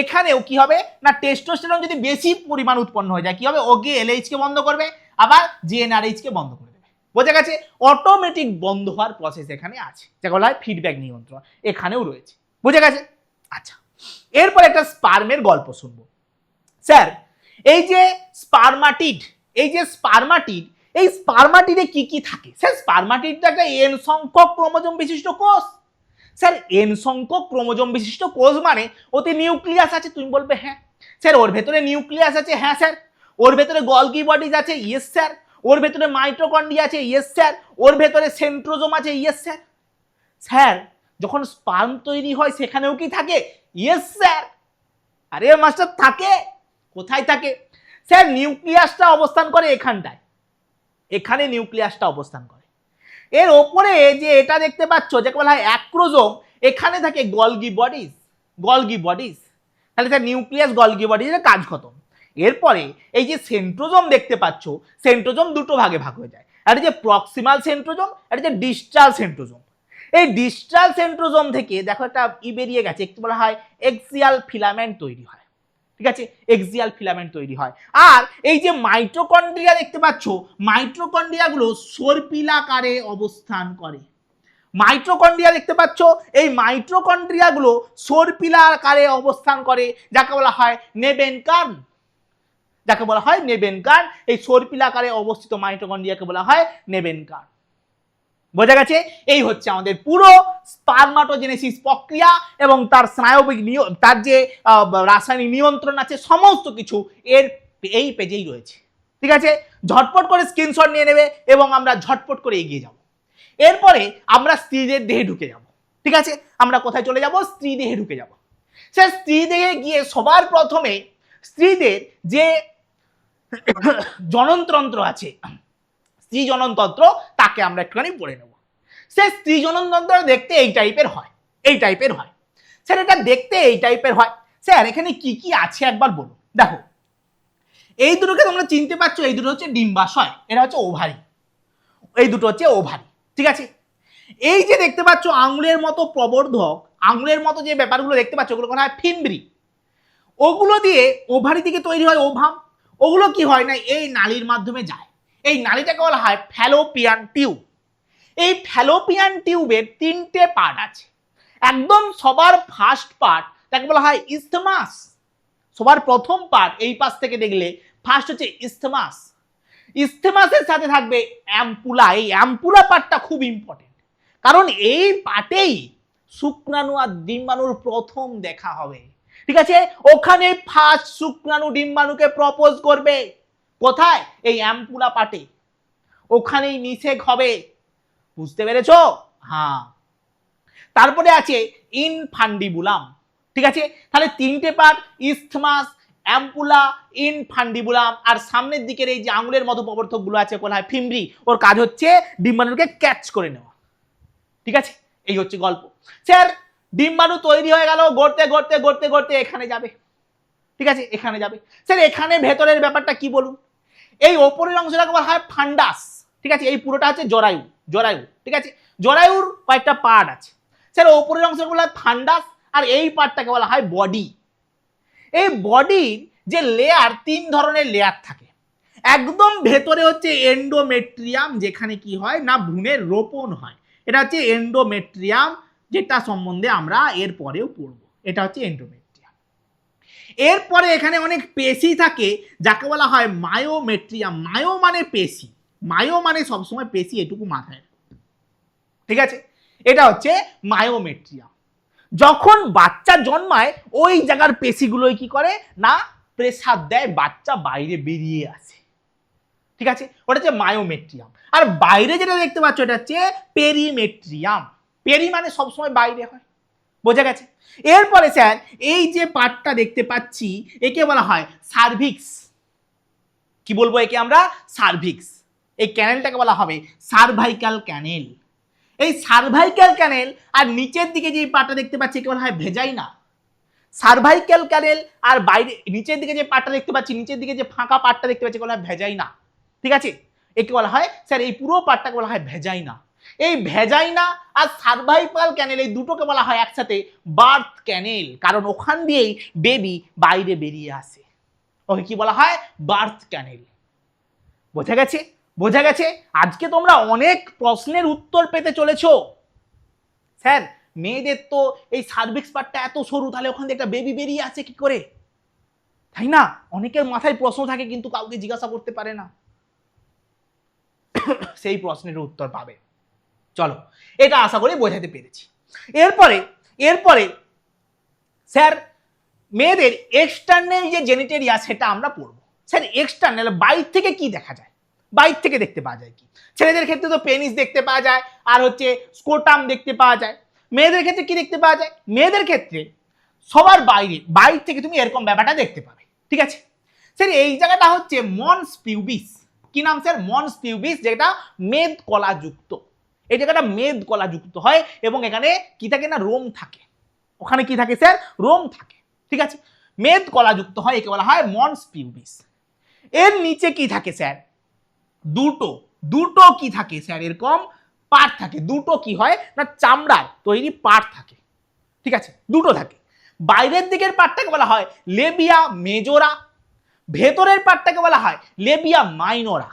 এখানেও কি হবে না, টেস্টোস্টেরন যদি বেশি পরিমাণ উৎপন্ন হয়ে যায় কি হবে, ওকে এলএইচ কে বন্ধ করবে, আবার জিএনআরএইচ কে বন্ধ করে দেবে। বোঝা গেছে, অটোমেটিক বন্ধ হওয়ার প্রসেস এখানে আছে, যাকে বলা হয় ফিডব্যাক নিয়ন্ত্রণ, এখানেও রয়েছে। বুঝে গেছে? আচ্ছা, এরপর একটা স্পার্মের গল্প শুনবো। স্যার এই যে স্পার্মাটিড, এই স্পার্মাটিডে কি কি থাকে? স্যার স্পার্মাটিডটা একটা এন সংখ্যক ক্রোমোজোম বিশিষ্ট কোষ। স্যার এন সংখ্যক ক্রোমোজোম বিশিষ্ট কোষ মানে ওতে নিউক্লিয়াস আছে। তুমি বলবে হ্যাঁ স্যার, ওর ভেতরে নিউক্লিয়াস আছে। হ্যাঁ স্যার। ওর ভেতরে গলগি বডিজ আছে। Yes sir. ওর ভেতরে মাইটোকন্ড্রিয়া আছে। Yes sir. ওর ভেতরে সেন্ট্রোজোম আছে। Yes sir. স্যার যখন স্পার্ম তৈরি হয় সেখানেও কি থাকে? Yes sir. আরে মাস্টার থাকে। কোথায় থাকে? স্যার নিউক্লিয়াসটা অবস্থান করে এখানটায়, এখানে নিউক্লিয়াসটা অবস্থান করে। এর ওপরে যে এটা দেখতে পাচ্ছ যাকে বলা হয় অ্যাক্রোজোম, এখানে থাকে গলগি বডিজ। তাহলে স্যার নিউক্লিয়াস গলগি বডিজের কাজ খতম। এরপরে এই যে সেন্ট্রোজোম দেখতে পাচ্ছ, সেন্ট্রোজোম দুটো ভাগে ভাগ হয়ে যায়, একটা যে প্রক্সিমাল সেন্ট্রোজোম, একটা যে ডিস্টাল সেন্ট্রোজোম। এই ডিস্টাল সেন্ট্রোজোম থেকে দেখো একটা বেরিয়ে গেছে, একটু বলা হয় এক্সিয়াল ফিলামেন্ট তৈরি হয়। ঠিক আছে, এক্সিয়াল ফিলামেন্ট তৈরি হয়। আর এই যে মাইটোকন্ড্রিয়া দেখতে পাচ্ছ, মাইটোকন্ড্রিয়াগুলো সর্পিলাকারে অবস্থান করে। মাইটোকন্ড্রিয়া দেখতে পাচ্ছ, এই মাইটোকন্ড্রিয়া গুলো সর্পিলা আকারে অবস্থান করে, যাকে বলা হয় নেবেনকার্ন, যাকে বলা হয় নেবেনকার্ন। এই সর্পিলা আকারে অবস্থিত মাইটোকন্ড্রিয়াকে বলা হয় নেবেনকার্ন। বোঝা গেছে? এই হচ্ছে আমাদের পুরো স্পারমাটোজেনেসিস প্রক্রিয়া এবং তার স্নায়বিক তার যে রাসায়নিক নিয়ন্ত্রণ আছে সমস্ত কিছু এর এই পেজেই রয়েছে। ঠিক আছে, ঝটপট করে স্ক্রিনশট নিয়ে নেবে এবং আমরা ঝটপট করে এগিয়ে যাব। এরপরে আমরা স্ত্রীদের দেহে ঢুকে যাব। ঠিক আছে, আমরা কোথায় চলে যাব? স্ত্রী দেহে ঢুকে যাব। স্যার স্ত্রী দেহে গিয়ে সবার প্রথমে স্ত্রীদের যে জননতন্ত্র আছে, স্ত্রী জননতন্ত্র, তাকে আমরা একটুখানি পড়ে নেব। স্যার স্ত্রী জননতন্ত্র দেখতে এই টাইপের হয়, এই টাইপের হয়। স্যার এটা দেখতে এই টাইপের হয়। স্যার এখানে কি কি আছে একবার বলুন। দেখো, এই দুটোকে তোমরা চিনতে পারছো, এই দুটো হচ্ছে ডিম্বাশয়, এটা হচ্ছে ওভারি, এই দুটো হচ্ছে ওভারি। ঠিক আছে, এই যে দেখতে পাচ্ছ আঙুলের মতো প্রবর্ধক, আঙুলের মতো যে ব্যাপারগুলো দেখতে পাচ্ছ ওগুলো বলা হয় ফিমব্রি। ওগুলো দিয়ে ওভারি থেকে তৈরি হয় ওভাম। ওগুলো কি হয় না এই নালীর মাধ্যমে যায়। এই নালীটাকে বলা হয় ফ্যালোপিয়ান টিউব। এই ফ্যালোপিয়ান টিউবের তিনটে পার্ট আছে। একদম সবার ফার্স্ট পার্ট তাকে বলা হয় ইসথমাস। সবার প্রথম পার্ট এই পাশ থেকে দেখলে ফার্স্ট হচ্ছে ইসথমাস। ইসথমাসের সাথে থাকবে অ্যাম্পুলা। এই অ্যাম্পুলা পার্টটা খুব ইম্পর্টেন্ট, কারণ এই পার্টেই শুক্রাণু আর ডিম্বাণুর প্রথম দেখা হবে। ঠিক আছে, ওখানে ফার্স্ট শুক্রাণু ডিম্বাণুকে প্রপোজ করবে। কোথায়? এই অ্যাম্পুলা পার্টে, ওখানেই নিষেক হবে। বুঝতে পেরেছো? হ্যাঁ। তারপরে আছে ইনফান্ডিবুলাম। ঠিক আছে, তাহলে তিনটে পার্ট, ইসথমাস, অ্যাম্পুলা, ইনফান্ডিবুলাম, আর সামনের দিকের এই যে আঙুলের মতো প্রবর্ধক গুলো আছে বলা হয় ফিমব্রি। ওর কাজ হচ্ছে ডিম্বাণুকে ক্যাচ করে নেওয়া। ঠিক আছে, এই হচ্ছে গল্প। স্যার ডিম্বাণু তৈরি হয়ে গেল, গড়তে গড়তে গড়তে গড়তে এখানে যাবে। ঠিক আছে, এখানে যাবে। স্যার এখানে ভেতরের ব্যাপারটা কি বলুন। এই ওপরের অংশটাকে বলা হয় ফান্ডাস। ঠিক আছে, এই পুরোটা হচ্ছে জরায়ু, জরায়ু। ঠিক আছে, জরায়ুর কয়েকটা পার্ট আছে। স্যার ওপরের অংশটাকে বলা হয় ফান্ডাস, আর এই পার্টটাকে বলা হয় বডি। এই বডির যে লেয়ার, তিন ধরনের লেয়ার থাকে। একদম ভেতরে হচ্ছে এন্ডোমেট্রিয়াম, যেখানে কি হয় না ভ্রূণের রোপণ হয়। এটা হচ্ছে এন্ডোমেট্রিয়াম, যেটা সম্বন্ধে আমরা এর পরেও পড়বো। এটা হচ্ছে এন্ডোমেট্রিয়াম। এরপরে এখানে অনেক পেশি থাকে, যাকে বলা হয় মায়োমেট্রিয়াম। মায়ো মানে পেশি, মায়ো মানে সবসময় পেশি, এটুকু মাথায়। ঠিক আছে, এটা হচ্ছে মায়োমেট্রিয়াম। যখন বাচ্চা জন্মায় ওই জায়গার পেশিগুলোই কি করে না প্রেসার দেয়, বাচ্চা বাইরে বেরিয়ে আসে। ঠিক আছে, ওটা হচ্ছে মায়োমেট্রিয়াম। আর বাইরে যেটা দেখতে পাচ্ছ এটা হচ্ছে পেরিমেট্রিয়াম। পেরি মানে সবসময় বাইরে হয়। বোঝা গেছে? এরপরে স্যার এই যে পার্টটা দেখতে পাচ্ছি একে বলা হয় সার্ভিক্স। কি বলবো একে আমরা? সার্ভিক্স। এই ক্যানেলটাকে বলা হবে সার্ভাইকাল ক্যানেল। এই সার্ভাইকাল ক্যানেল আর নিচের দিকে যে পার্টটা দেখতে পাচ্ছি একে বলা হয় ভেজাইনা। সার্ভাইকাল ক্যানেল আর বাইরে নিচের দিকে যে পার্টটা দেখতে পাচ্ছি, নিচের দিকে যে ফাঁকা পার্টটা দেখতে পাচ্ছি বলা হয় ভেজাইনা। ঠিক আছে, একে বলা হয় স্যার এই পুরো পার্টটাকে বলা হয় ভেজাইনা। এই ভেজাইনা আর সার্ভাইকাল ক্যানেল এই দুটোকে বলা হয় একসাথে বার্থ ক্যানেল, কারণ ওখান দিয়েই বেবি বাইরে বেরিয়ে আসে। ওকে কি বলা হয়? বার্থ ক্যানেল। বোঝা গেছে? বোঝা গেছে? আজকে তোমরা অনেক প্রশ্নের উত্তর পেতে চলেছো। স্যার মেয়েদের তো এই সার্ভিক্স পার্টটা এত সরু, তাহলে ওখান থেকে একটা বেবি বেরিয়ে আছে কি করে, তাই না? অনেকের মাথায় প্রশ্ন থাকে কিন্তু কাউকে জিজ্ঞাসা করতে পারে না। সেই প্রশ্নের উত্তর পাবে। চলো, এটা আশা করি বোঝাতে পেরেছি। এরপরে এরপরে স্যার মেয়েদের এক্সটার্নাল যে জেনিটেরিয়া সেটা আমরা পড়বো। স্যার এক্সটার্নাল বাইর থেকে কি দেখা যায়? বাইর থেকে দেখতে পাওয়া যায় কি? ছেলেদের ক্ষেত্রে তো পেনিস দেখতে পাওয়া যায়, আর হচ্ছে স্কোটাম দেখতে পাওয়া যায়। মেয়েদের ক্ষেত্রে কি দেখতে পাওয়া যায়? মেয়েদের ক্ষেত্রে সবার বাইরে, বাইর থেকে তুমি এরকম ব্যাপারটা দেখতে পাবে। ঠিক আছে স্যার, এই জায়গাটা হচ্ছে মনস পিউবিস। কি নাম স্যার? মনস পিউবিস, যেটা মেদ কলাযুক্ত। এই জায়গাটা মেদ কলাযুক্ত হয় এবং এখানে কি থাকে না রোম থাকে। ওখানে কি থাকে স্যার? রোম থাকে। ঠিক আছে, মেদ কলাযুক্ত হয়, একে বলা হয় মনস পিউবিস। এর নিচে কি থাকে স্যার? দুটো দুটো কি থাকে স্যার? এরকম পার্ট থাকে। দুটো কি হয় না চামড়ার তৈরি পার্ট থাকে। ঠিক আছে, দুটো থাকে। বাইরের দিকের পার্টটাকে বলা হয় লেবিয়া মেজোরা, ভেতরের পার্টটাকে বলা হয় লেবিয়া মাইনোরা।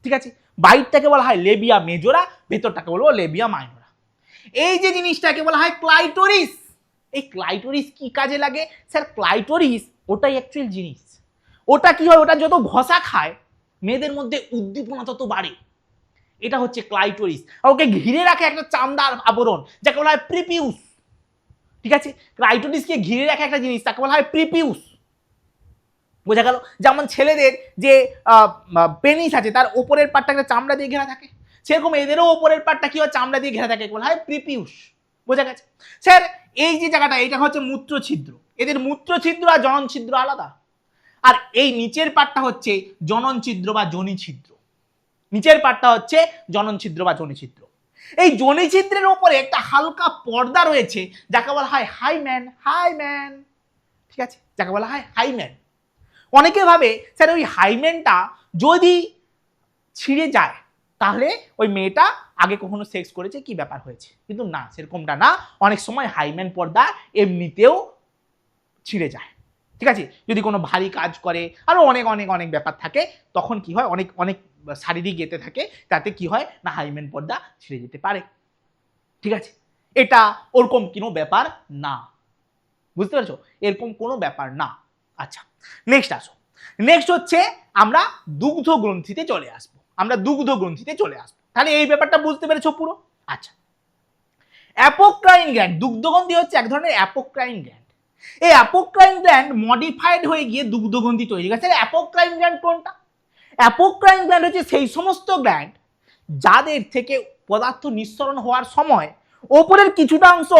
ঠিক আছে, বাইরটাকে বলা হয় লেবিয়া মেজোরা, ভেতরটাকে বলবো লেবিয়া মাইনোরা। এই যে জিনিসটাকে বলা হয় ক্লাইটোরিস। এই ক্লাইটোরিস কি কাজে লাগে স্যার? ক্লাইটোরিস ওটাই অ্যাকচুয়াল জিনিস। ওটা কি হয়, ওটা যত ঘষা খায় মেয়েদের মধ্যে উদ্দীপনা তত বাড়ে। এটা হচ্ছে ক্লাইটোরিস। ওকে ঘিরে রাখে একটা চামড়ার আবরণ, যাকে বলা হয় প্রিপিউস। ঠিক আছে, ক্লাইটোরিসকে ঘিরে রাখে একটা জিনিস, তাকে বলা হয় প্রিপিউস। বোঝা গেল? যেমন ছেলেদের যে পেনিস আছে তার ওপরের পার্টটা একটা চামড়া দিয়ে ঘেরা থাকে, সেরকম এদেরও ওপরের পার্টটা কি হয়, চামড়া দিয়ে ঘেরা থাকে, বলা হয় প্রিপিউস। বোঝা গেছে স্যার? এই যে জায়গাটা, এটা হচ্ছে মূত্রছিদ্র। এদের মূত্রছিদ্র আর জনন ছিদ্র আলাদা। আর এই নিচের পার্টটা হচ্ছে জনন ছিদ্র বা যোনি ছিদ্র। নিচের পার্টটা হচ্ছে জনন ছিদ্র বা যোনি ছিদ্র। এই যোনি ছিদ্রের উপরে একটা হালকা পর্দা রয়েছে, যাকে বলা হয় হাইম্যান। হাইম্যান, ঠিক আছে, যাকে বলা হয় হাইম্যান। অনেকে ভাবে স্যার ওই হাইম্যানটা যদি ছিঁড়ে যায় তাহলে ওই মেয়েটা আগে কখনো সেক্স করেছে, কি ব্যাপার হয়েছে, কিন্তু না, সেরকমটা না। অনেক সময় হাইম্যান পর্দা এমনিতেও ছিঁড়ে যায়। ঠিক আছে, যদি কোনো ভারী কাজ করে, আরো অনেক অনেক অনেক ব্যাপার থাকে, তখন কি হয়, অনেক অনেক শারীরিক এতে থাকে, তাতে কি হয় না, হাইম্যান পর্দা ছিঁড়ে যেতে পারে। ঠিক আছে, এটা ওরকম কোনো ব্যাপার না। বুঝতে পারছো? এরকম কোনো ব্যাপার না। আচ্ছা, নেক্সট আসো। নেক্সট হচ্ছে আমরা দুগ্ধ গ্রন্থিতে চলে আসবো। আমরা দুগ্ধ গ্রন্থিতে চলে আসবো। তাহলে এই ব্যাপারটা বুঝতে পেরেছো পুরো? আচ্ছা, অ্যাপোক্রাইন গ্ল্যান্ড, দুগ্ধগ্রন্থি হচ্ছে এক ধরনের অ্যাপোক্রাইন গ্ল্যান্ড। এই অ্যাপোক্রাইন গ্ল্যান্ড মডিফাইড হয়ে গিয়ে দুগ্ধগ্রন্থি তৈরি করেছে। অ্যাপোক্রাইন গ্ল্যান্ড কোনটা? অ্যাপোক্রাইন গ্ল্যান্ড হচ্ছে সেই সমস্ত গ্ল্যান্ড যাদের থেকে পদার্থ নিঃসরণ হওয়ার সময় ওপরের কিছুটা অংশ,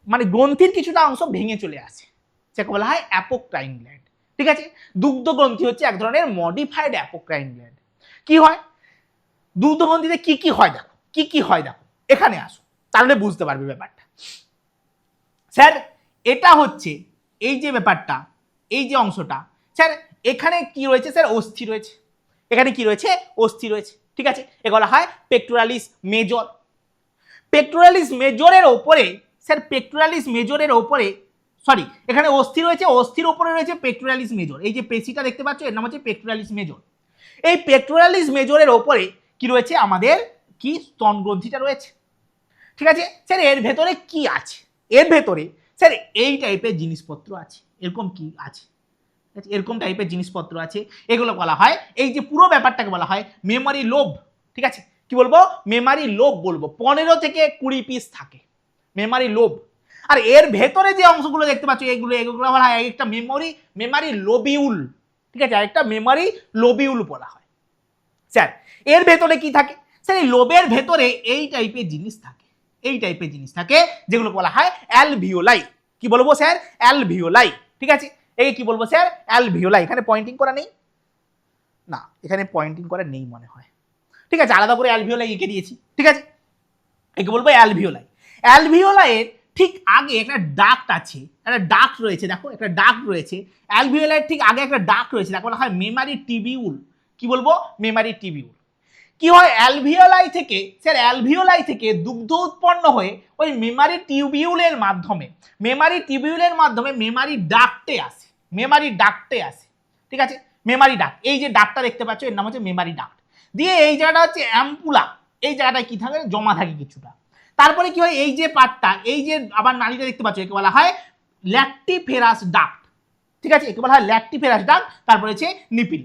মানে গ্রন্থির কিছুটা অংশ ভেঙে চলে আসে, যাকে বলা হয় অ্যাপোক্রাইন গ্ল্যান্ড। ঠিক আছে, দুগ্ধ গ্রন্থি হচ্ছে এক ধরনের মডিফাইড অ্যাপোক্রাইন গ্ল্যান্ড। কি হয় দুগ্ধ গ্রন্থিতে, কি কি হয় দেখো, কি কি হয় দেখো, এখানে আসো, তাহলে বুঝতে পারবে ব্যাপারটা। স্যার এটা হচ্ছে এই যে ব্যাপারটা, এই যে অংশটা, স্যার এখানে কি রয়েছে স্যার? অস্থি রয়েছে। এখানে কি রয়েছে? অস্থি রয়েছে। ঠিক আছে, এগুলো হয় পেক্টোরালিস মেজর। পেক্টোরালিস মেজরের ওপরে স্যার, পেক্টোরালিস মেজরের ওপরে, সরি, এখানে অস্থি রয়েছে, অস্থির ওপরে রয়েছে পেক্টোরালিস মেজর। এই যে পেশিটা দেখতে পাচ্ছ, এর নাম হচ্ছে পেক্টোরালিস মেজর। এই পেক্টোরালিস মেজরের ওপরে কি রয়েছে? আমাদের কি স্তন গ্রন্থিটা রয়েছে। ঠিক আছে স্যার, এর ভেতরে কি আছে? এর ভেতরে স্যার এই টাইপের জিনিসপত্র আছে। এরকম কি আছে? এরকম টাইপের জিনিসপত্র আছে। এগুলো বলা হয়, এই যে পুরো ব্যাপারটাকে বলা হয় মেমোরি লোব। ঠিক আছে, কি বলবো? মেমোরি লোব বলবো। 15 থেকে 20 পিস থাকে মেমোরি লোব। আর এর ভেতরে যে অংশগুলো দেখতে পাচ্ছ, এগুলো বলা হয় একটা মেমোরি লোবিউল। ঠিক আছে, একটা মেমোরি লোবিউল বলা হয়। স্যার এর ভেতরে কি থাকে? স্যার এই লোবের ভেতরে এই টাইপের জিনিস থাকে, এই টাইপের জিনিস থাকে, যেগুলো বলা হয় অ্যালভিওলাই। কি বলবো স্যার? অ্যালভিওলাই। ঠিক আছে, এই কি বলবো স্যার? অ্যালভিওলাই। এখানে পয়েন্টিং করা নেই না, এখানে পয়েন্টিং করা নেই মনে হয়। ঠিক আছে, আলাদা করে অ্যালভিওলাই এঁকে দিয়েছি। ঠিক আছে, একে বলবো অ্যালভিওলাই। অ্যালভিওলাইয়ের ঠিক আগে একটা ডাক্ট আছে, একটা ডাক্ট রয়েছে, দেখো একটা ডাক্ট রয়েছে। অ্যালভিওলাইয়ের ঠিক আগে একটা ডাক্ট রয়েছে, তাকে বলা হয় মেমারি টিবিউল। কি বলবো? মেমারি টিবিউল। কি হয় অ্যালভিওলাই থেকে? স্যার অ্যালভিওলাই থেকে দুগ্ধ উৎপন্ন হয়ে ওই মেমারি টিবিউলের মাধ্যমে, মেমারি টিবিউলের মাধ্যমে মেমারি ডাক্টে আসে, মেমারি ডাক্টে আসে। ঠিক আছে, মেমারি ডাক্ট, এই যে ডাক্টটা দেখতে পাচ্ছ, এর নাম হচ্ছে মেমারি ডাক্ট। দিয়ে এই জায়গাটা হচ্ছে অ্যাম্পুলা, এই জায়গাটায় কি থাকে? জমা থাকে কিছুটা। তারপরে কি হয়? এই যে পার্টটা, এই যে আবার নালীটা দেখতে পাচ্ছ, একে বলা হয় ল্যাক্টিফেরাস ডাক্ট। ঠিক আছে, একে বলা হয় ল্যাক্টিফেরাস ডাক্ট। তারপরে হচ্ছে নিপিল।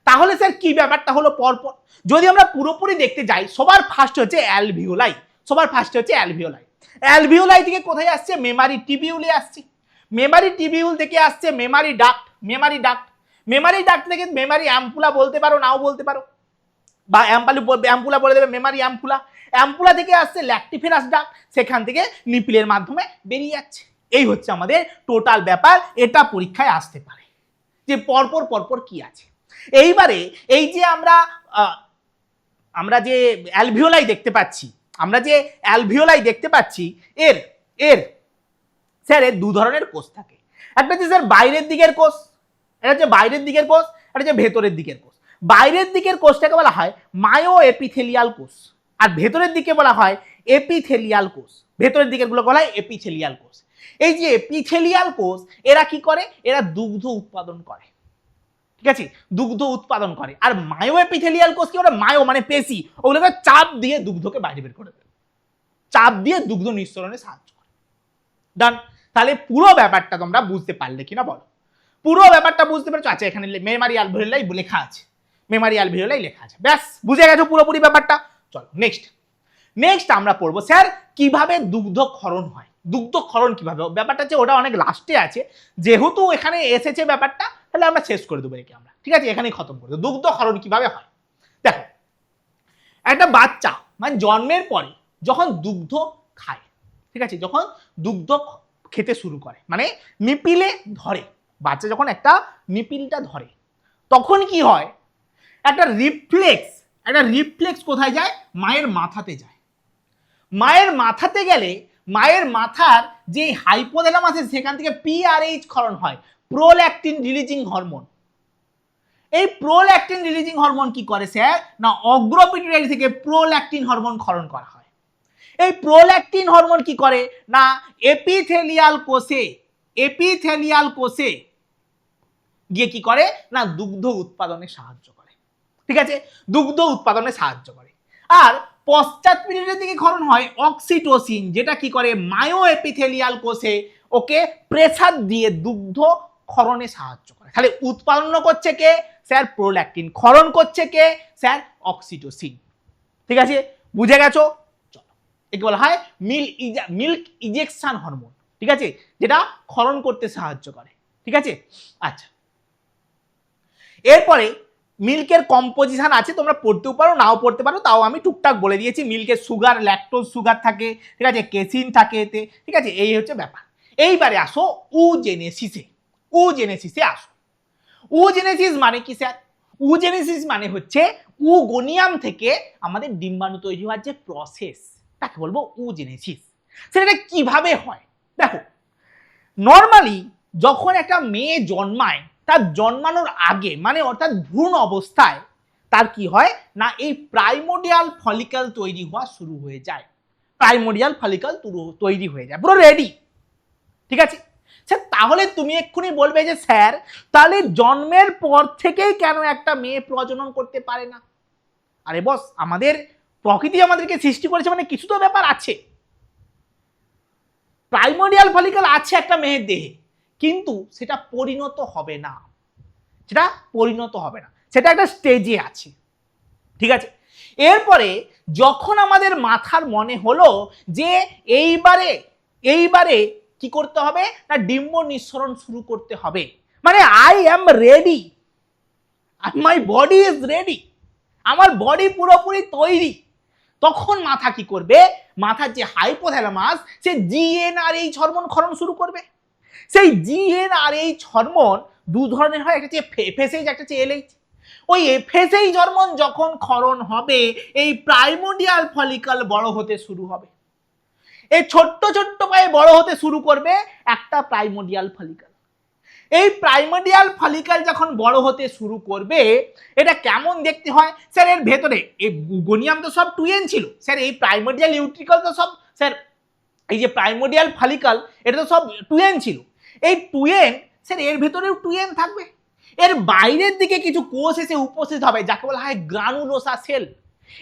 তাহলে স্যার কি ব্যাপারটা হলো পরপর? যদি আমরা পুরোপুরি দেখতে যাই, সবার ফার্স্ট হচ্ছে অ্যালভিওলাই, সবার ফার্স্ট হচ্ছে অ্যালভিওলাই। অ্যালভিওলাই থেকে কোথায় আসছে? মেমারি টিবিউলে আসছে। মেমারি টিবিউল থেকে আসছে Memari duct, Memari duct. Memari duct থেকে মেমারি অ্যাম্পুলা বলতে পারো, নাও বলতে পারো, বা অ্যাম্পুলা বলে দেবে, মেমারি অ্যাম্পুলা। অ্যাম্পুলা থেকে আসছে ল্যাক্টিফেরাস ডাক্ট, সেখান থেকে নিপিলের মাধ্যমে বেরিয়ে যাচ্ছে। এই হচ্ছে আমাদের টোটাল ব্যাপার। এটা পরীক্ষায় আসতে পারে যে পরপর পরপর কি আছে। এইবারে এই যে আমরা যে অ্যালভিওলাই দেখতে পাচ্ছি, আমরা যে অ্যালভিওলাই দেখতে পাচ্ছি, এর এর স্যার এর দু ধরনের কোষ থাকে। একটা হচ্ছে স্যার বাইরের দিকের কোষ, এটা হচ্ছে বাইরের দিকের কোষ, এটা হচ্ছে ভেতরের দিকের কোষ। বাইরের দিকের কোষটাকে বলা হয় মায়ো এপিথেলিয়াল কোষ, আর ভেতরের দিকে বলা হয় এপিথেলিয়াল কোষ। ভেতরের দিকের গুলো বলা হয় এপিথেলিয়াল কোষ। এই যে এপিথেলিয়াল কোষ, এরা কি করে? এরা দুগ্ধ উৎপাদন করে। ঠিক আছে, দুগ্ধ উৎপাদন করে। আর মায়ো এপিথেলিয়াল কোষ কি করে? মায়ো মানে পেশি, ওগুলোকে চাপ দিয়ে দুগ্ধকে বাইরে বের করে দেবে। চাপ দিয়ে দুগ্ধ নিঃসরণে সাহায্য করে। ডান। তাহলে পুরো ব্যাপারটা তোমরা বুঝতে পারলে কিনা বলো? পুরো ব্যাপারটা বুঝতে পেরেছো? আচ্ছা, এখানে মেমারি অ্যালভিওলাই লেখা আছে, মেমারি অ্যালভিওলাই লেখা আছে, ব্যাস বুঝে গেছো পুরোপুরি ব্যাপারটা। চলো নেক্সট আমরা পড়বো স্যার কিভাবে দুগ্ধ ক্ষরণ হয়। দুগ্ধ ক্ষরণ কিভাবে, ব্যাপারটা হচ্ছে ওটা অনেক লাস্টে আছে, যেহেতু এখানে এসেছে ব্যাপারটা তাহলে আমরা শেষ করে দেবো একে আমরা, ঠিক আছে, এখানেই খতম করে দেবো। দুগ্ধ ক্ষরণ কিভাবে হয় দেখো, একটা বাচ্চা মানে জন্মের পরে যখন দুগ্ধ খায়, ঠিক আছে, যখন দুগ্ধ খেতে শুরু করে মানে নিপিলে ধরে, বাচ্চা যখন একটা নিপিলটা ধরে তখন কি হয়, একটা রিফ্লেক্স কোথায় যায়, মায়ের মাথাতে যায়। মায়ের মাথাতে গেলে মায়ের মাথার যে হাইপোথ্যালামাস আছে সেখান থেকে পিআরএইচ ক্ষরণ হয়, প্রোল্যাকটিন রিলিজিং হরমোন। এই প্রোল্যাকটিন রিলিজিং হরমোন কি করে স্যার না, অগ্রপিটুইটারি থেকে প্রোল্যাকটিন হরমোন ক্ষরণ করা হয়। এই প্রোল্যাকটিন হরমোন কি করে না, এপিথেলিয়াল কোষে গিয়ে কি করে না, দুগ্ধ উৎপাদনে সাহায্য করে, ঠিক আছে, দুগ্ধ উৎপাদনে সাহায্য করে। আর পশ্চাৎ পিরিয়ডের দিকে ক্ষরণ হয় অক্সিটোসিন, যেটা কি করে মায়ো এপিথেলিয়াল কোষে ওকে প্রেসার দিয়ে দুগ্ধ ক্ষরণে সাহায্য করে। তাহলে উৎপাদন করছে কে স্যার, প্রোল্যাকটিন, ক্ষরণ করছে কে স্যার, অক্সিটোসিন, ঠিক আছে, বুঝে গেছো? চলো, একে বলা হয় মিল্ক ইজেকশন হরমোন, ঠিক আছে, যেটা ক্ষরণ করতে সাহায্য করে, ঠিক আছে। আচ্ছা, এরপরে মিল্কের কম্পোজিশন আছে, তোমরা পড়তেও পারো নাও পড়তে পারো, তাও আমি টুকটাক বলে দিয়েছি। মিল্কের সুগার, ল্যাকটোজ সুগার থাকে, ঠিক আছে, কেসিন থাকে এতে, ঠিক আছে, এই হচ্ছে ব্যাপার। এইবারে আসো উজেনেসিসে আসো। উজেনেসিস মানে কি স্যার? উজেনেসিস মানে হচ্ছে উগোনিয়াম থেকে আমাদের ডিম্বাণু তৈরি হওয়ার যে প্রসেস, তাকে বলবো উজেনেসিস। সেটা কিভাবে হয় দেখো, নর্মালি যখন একটা মেয়ে জন্মায় তার জন্মানোর আগে মানে অর্থাৎ ভ্রূণ অবস্থায় তার কি হয় না, এই প্রাইমোডিয়াল ফলিকল তৈরি হওয়া শুরু হয়ে যায়, প্রাইমোডিয়াল ফলিকল তৈরি হয়ে যায়, পুরো রেডি, ঠিক আছে। স্যার তাহলে তুমি এক্ষুনি বলবে যে স্যার তাহলে জন্মের পর থেকেই কেন একটা মেয়ে প্রজনন করতে পারে না? আরে বস, আমাদের প্রকৃতি আমাদেরকে সৃষ্টি করেছে মানে কিছু তো ব্যাপার আছে। প্রাইমোডিয়াল ফলিকল আছে একটা মেয়ের দেহে, কিন্তু সেটা পরিণত হবে না, সেটা একটা স্টেজে আছে, ঠিক আছে। এরপরে যখন আমাদের মাথার মনে হলো যে এইবারে কি করতে হবে না, ডিম্ব নিঃসরণ শুরু করতে হবে, মানে I am ready, my body is ready, আমার বডি পুরোপুরি তৈরি, তখন মাথা কি করবে, মাথার যে হাইপোথ্যালামাস সে জিএনআরএইচ হরমোন ক্ষরণ শুরু করবে। সেই জিএনআরএইচ হরমোন দু ধরনের হয়, একটা হচ্ছে এফএসএইচ, একটা হচ্ছে এলএইচ। ওই এফএসএইচ হরমোন যখন ক্ষরণ হবে এই প্রাইমোডিয়াল ফলিকল বড় হতে শুরু হবে, এই ছোট্ট ছোট্ট পায়ে বড় হতে শুরু করবে একটা প্রাইমোডিয়াল ফলিকল। এই প্রাইমোডিয়াল ফলিকল যখন বড় হতে শুরু করবে এটা কেমন দেখতে হয় স্যার, এর ভেতরে এই গুগোনিয়াম তো সব টুয়েন ছিল স্যার, এই প্রাইমোডিয়াল ইউট্রিকল তো সব স্যার, এই যে প্রাইমোডিয়াল ফলিকল এটা তো সব টুয়েন ছিল, এই টুয়েন স্যার এর ভেতরেও টুয়েন থাকবে, এর বাইরের দিকে কিছু কোষ এসে উপস্থিত হবে যাকে বলা হয় গ্রানুলোসা সেল।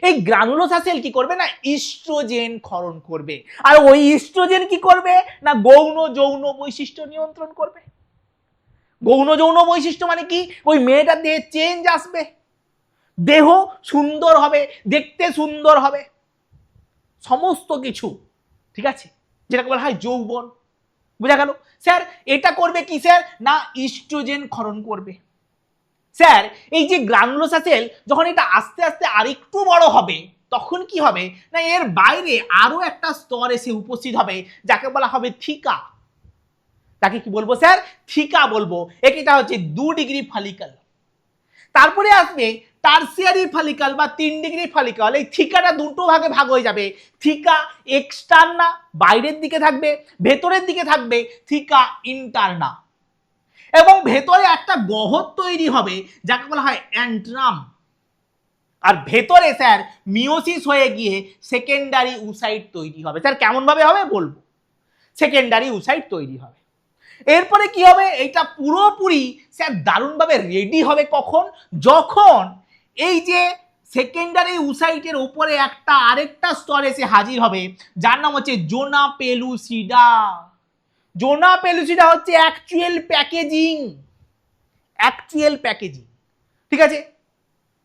এই গ্রানুলোসা সেল কি করবে না, ইস্ট্রোজেন ক্ষরণ করবে, আর ওই ইস্ট্রোজেন কি করবে না, গৌণ যৌন বৈশিষ্ট্য নিয়ন্ত্রণ করবে। গৌণ যৌন বৈশিষ্ট্য মানে কি, ওই মেয়েটার দেহে চেঞ্জ আসবে, দেহ সুন্দর হবে, দেখতে সুন্দর হবে, সমস্ত কিছু, ঠিক আছে, যেটাকে বলা হয় যৌবন, বোঝা গেল? স্যার এটা করবে কি স্যার না, ইস্ট্রোজেন ক্ষরণ করবে। স্যার এই যে গ্রানুলোসা সেল যখন এটা আস্তে আস্তে আরেকটু বড় হবে তখন কি হবে না, এর বাইরে আরো একটা স্তর এসে উপস্থিত হবে যাকে বলা হবে থিকা। তাকে কি বলবো স্যার, থিকা বলবো। এটা হচ্ছে 2 ডিগ্রি ফলিকল। তারপরে আসবে টারসিয়ারি ফলিকল বা 3 ডিগ্রি ফলিকল। এই থিকাটা দুটো ভাগে ভাগ হয়ে যাবে, থিকা এক্সটার্না বাইরের দিকে থাকবে, ভেতরের দিকে থাকবে থিকা ইন্টারনা, এবং ভেতরে একটা গহ্বর তৈরি হবে যাকে বলা হয় অ্যান্ট্রাম, আর ভেতরে স্যার মিওসিস হয়ে গিয়ে সেকেন্ডারি উসাইট তৈরি হবে। স্যার কেমন ভাবে হবে বলবো, সেকেন্ডারি উসাইট তৈরি হবে। এরপরে কি হবে, এটা পুরোপুরি স্যার দারুণভাবে রেডি হবে কখন, যখন এই যে সেকেন্ডারি উসাইটের উপরে একটা আরেকটা স্তর এসে হাজির হবে যার নাম হচ্ছে জোনা পেলুসিডা। জোনা পেলুসিডা হচ্ছে অ্যাকচুয়াল প্যাকেজিং, ঠিক আছে।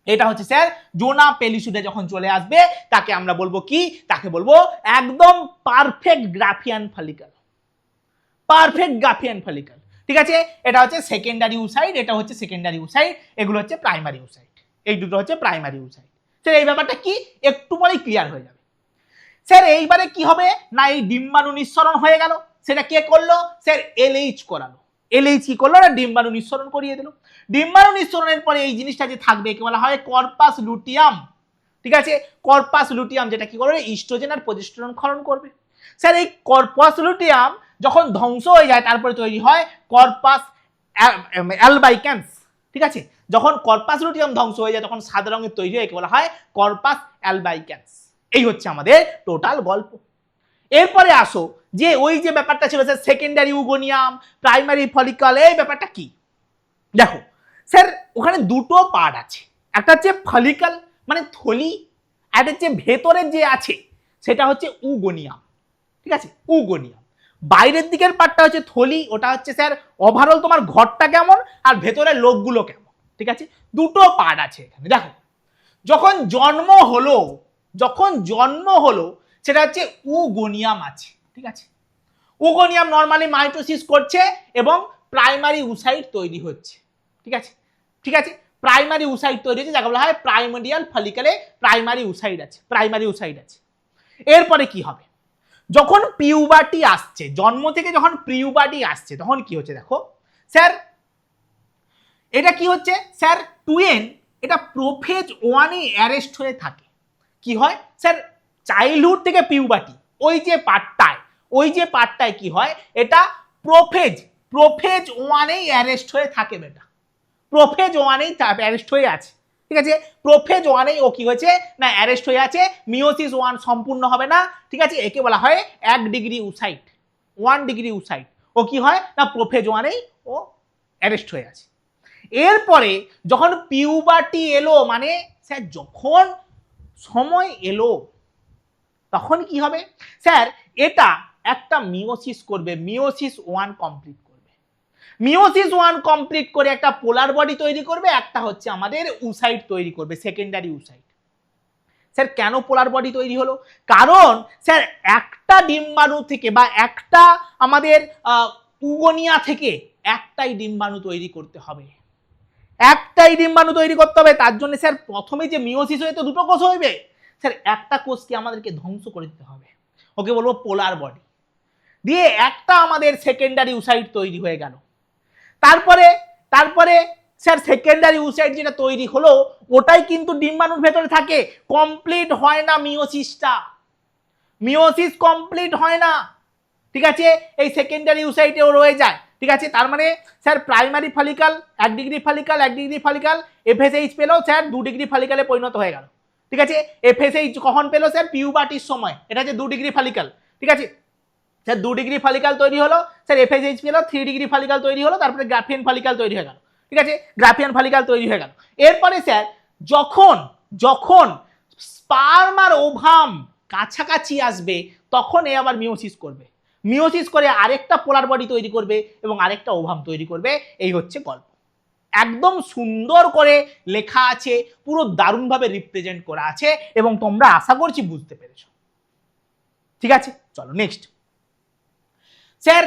এটা হচ্ছে স্যার জোনা পেলুসিডা যখন চলে আসবে তাকে আমরা বলবো কি, তাকে বলবো একদম পারফেক্ট গ্রাফিয়ান ফলিকল, ঠিক আছে। এটা হচ্ছে সেকেন্ডারি উসাইট, এটা হচ্ছে সেকেন্ডারি উসাইট, এগুলো হচ্ছে প্রাইমারি উসাইট, এই দুটো হচ্ছে প্রাইমারি উসাইট। স্যার এই ব্যাপারটা কি একটু পরেই ক্লিয়ার হয়ে যাবে। স্যার এইবারে কি হবে না, এই ডিম্বাণু নিঃসরণ হয়ে গেল, সেটা কে করলো স্যার এলএইচ করালো। এলএইচ কি করলো না ডিম্বাণু নিঃসরণ করিয়ে দিল। ডিম্বাণু নিঃসরণের পরে এই জিনিসটা যে থাকবে একে বলা হয় কর্পাস লুটিয়াম, ঠিক আছে। কর্পাস লুটিয়াম যেটা কি করবে ইস্ট্রোজেন আর প্রজেস্টেরন ক্ষরণ করবে। স্যার এই কর্পাস লুটিয়াম যখন ধ্বংস হয়ে যায় তারপরে তৈরি হয় কর্পাস অ্যালবাইক্যান্স, ঠিক আছে। যখন কর্পাস লুটিয়াম ধ্বংস হয়ে যায় তখন সাদা রঙের তৈরি হয়, একে বলা হয় কর্পাস অ্যালবাইক্যান্স। এই হচ্ছে আমাদের টোটাল গল্প। এরপরে আসো যে ওই যে ব্যাপারটা ছিল স্যার সেকেন্ডারি উগোনিয়াম, প্রাইমারি ফলিকল, এই ব্যাপারটা কি দেখো স্যার ওখানে দুটো পার্ট আছে, একটা হচ্ছে ফলিকল মানে থলি, আর হচ্ছে ভেতরের যে আছে সেটা হচ্ছে উগোনিয়াম, ঠিক আছে। উগোনিয়াম বাইরের দিকের পার্টটা হচ্ছে থলি, ওটা হচ্ছে স্যার ওভারঅল তোমার ঘরটা কেমন আর ভেতরের লোকগুলো কেমন, ঠিক আছে। দুটো পার্ট আছে এখানে। দেখো যখন জন্ম হলো সেটা হচ্ছে উগোনিয়াম আছে, ঠিক আছে। উগোনিয়াম নরমালি মাইটোসিস করছে এবং প্রাইমারি উসাইট তৈরি হচ্ছে, ঠিক আছে, প্রাইমারি উসাইট তৈরি হচ্ছে যাকে বলা হয় প্রাইমোডিয়াল ফলিকলে প্রাইমারি উসাইট আছে। এরপরে কি হবে, যখন পিউবার্টি আসছে, জন্ম থেকে যখন পিউবার্টি আসছে তখন কি হচ্ছে দেখো স্যার, এটা কি হচ্ছে স্যার টুয়েন, এটা প্রোফেজ 1 এ অ্যারেস্ট হয়ে থাকে। কি হয় স্যার চাইল্ডহুড থেকে পিউবার্টি ওই যে পার্টটায় কি হয়, এটা প্রোফেজ 1 এই অ্যারেস্ট হয়ে থাকে, বেটা প্রোফেজ 1 এই অ্যারেস্ট হয়ে আছে, ঠিক আছে। প্রোফেজ 1 এই ও কি হয়েছে না অ্যারেস্ট হয়ে আছে, মিওসিস 1 সম্পূর্ণ হবে না, ঠিক আছে। একে বলা হয় 1 ডিগ্রি উসাইট, ও কি হয় না প্রোফেজ 1 এই ও অ্যারেস্ট হয়ে আছে। এরপরে যখন পিউবার্টি এলো মানে স্যার যখন সময় এলো তখন কি হবে স্যার, এটা একটা মিওসিস করবে, মিওসিস 1 কমপ্লিট করে একটা পোলার বডি তৈরি করবে, একটা হচ্ছে আমাদের উসাইট তৈরি করবে, সেকেন্ডারি উসাইট। স্যার কেন পোলার বডি তৈরি হলো, কারণ স্যার একটা ডিম্বাণু থেকে বা একটা আমাদের উগোনিয়া থেকে একটাই ডিম্বাণু তৈরি করতে হবে, তার জন্য স্যার প্রথমে যে মিওসিস হয়ে তো দুটো কোষ হইবে, স্যার একটা কোষকে আমাদেরকে ধ্বংস করে দিতে হবে, ওকে বলবো পোলার বডি, দিয়ে একটা আমাদের সেকেন্ডারি উসাইট তৈরি হয়ে গেল। তারপরে স্যার সেকেন্ডারি উসাইট যেটা তৈরি হলো ওটাই কিন্তু ডিম্বাণুর ভেতরে থাকে, কমপ্লিট হয় না মিওসিস কমপ্লিট হয় না, ঠিক আছে। এই সেকেন্ডারি উসাইটেও রয়ে যায়, ঠিক আছে। তার মানে sir primary follicle 1 degree follicle FSH পেলো স্যার 2 ডিগ্রি ফলিকলে পরিণত হয়ে গেল, ঠিক আছে। এফএসএইচ কখন পেলো স্যার পিউবার্টির সময়, এটা হচ্ছে 2 ডিগ্রি ফলিকল, ঠিক আছে। স্যার 2 ডিগ্রি ফলিকল তৈরি হলো, স্যার এফএসএইচ পেলো, 3 ডিগ্রি ফলিকল তৈরি হলো, তারপরে গ্রাফিয়ান ফলিকল তৈরি হয়ে গেল, ঠিক আছে। এরপরে স্যার যখন স্পার্ম আর ওভাম কাছাকাছি আসবে তখন এ আবার মিওসিস করে আরেকটা পোলার বডি তৈরি করবে এবং আরেকটা ওভাম তৈরি করবে। এই হচ্ছে গল্প, একদম সুন্দর করে লেখা আছে, পুরো দারুণভাবে রিপ্রেজেন্ট করা আছে এবং তোমরা আশা করছি বুঝতে পেরেছো, ঠিক আছে। চলো নেক্সট। স্যার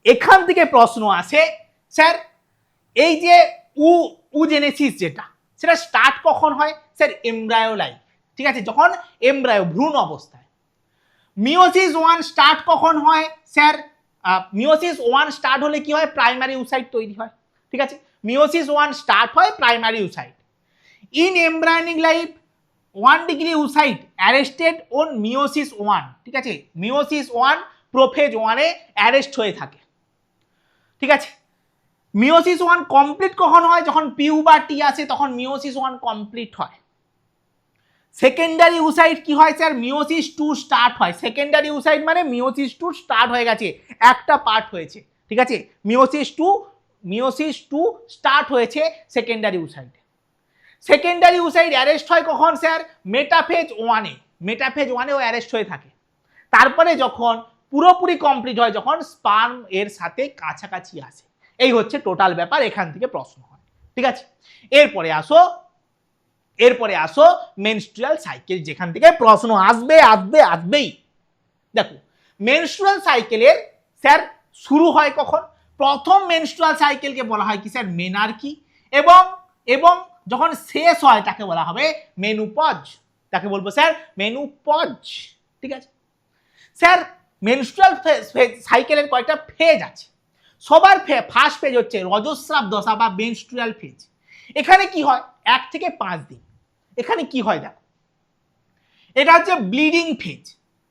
এখান থেকে প্রশ্ন আসে স্যার এই যে উজেনেসিস যেটা সেটা স্টার্ট কখন হয় স্যার এমব্রায়ো লাইফ, ঠিক আছে, যখন এমব্রায়ো ভ্রূণ অবস্থায়। মিওসিস 1 স্টার্ট কখন হয় স্যার, মিওসিস 1 স্টার্ট হলে কি হয় প্রাইমারি উসাইট তৈরি হয়, ঠিক আছে। মিওসিস 1 স্টার্ট হয় primary oocyte. In embryonic life 1 degree oocyte arrested on meiosis 1, ঠিক আছে। মিওসিস 1 প্রোফেজ 1 এ অ্যারেস্ট হয়ে থাকে, ঠিক আছে। মিওসিস 1 কমপ্লিট কখন হয়, যখন পিউবার্টি আসে তখন মিওসিস 1 কমপ্লিট হয়। সেকেন্ডারি উসাইট কি হয় স্যার, মিওসিস 2 স্টার্ট হয়। সেকেন্ডারি উসাইট মানে মিওসিস 2 স্টার্ট হয়ে গেছে, একটা পার্ট হয়েছে, ঠিক আছে। মিওসিস 2 স্টার্ট হয়েছে সেকেন্ডারি উসাইটে। সেকেন্ডারি উসাইড অ্যারেস্ট হয় কখন স্যার? মেটাফেজ ওয়ানে, মেটাফেজ ওয়ানেও অ্যারেস্ট হয়ে থাকে। তারপরে যখন পুরোপুরি কমপ্লিট হয়, যখন স্পার্ম এর সাথে কাছাকাছি আসে। এই হচ্ছে টোটাল ব্যাপার, এখান থেকে প্রশ্ন হয়। ঠিক আছে, এরপরে আসো মেনস্ট্রুয়াল সাইকেল, যেখান থেকে প্রশ্ন আসবেই। দেখো মেনস্ট্রুয়াল সাইকেলের স্যার শুরু হয় কখন? প্রথম মেনস্ট্রুয়াল সাইকেলকে বলা হয় কি স্যার? মেনার্কি। এবং যখন শেষ হয় তাকে বলা হবে মেনুপজ। তাকে বলবো স্যার মেনুপজ। ঠিক আছে স্যার, মেনস্ট্রুয়াল সাইকেলের কয়েকটা ফেজ আছে। সবার ফার্স্ট ফেজ হচ্ছে রজস্রাব দশা বা মেনস্ট্রুয়াল ফেজ। এখানে কি হয়? 1 থেকে 5 দিন। এখানে কি হয় দেখো, এটা হচ্ছে ব্লিডিং ফেজ।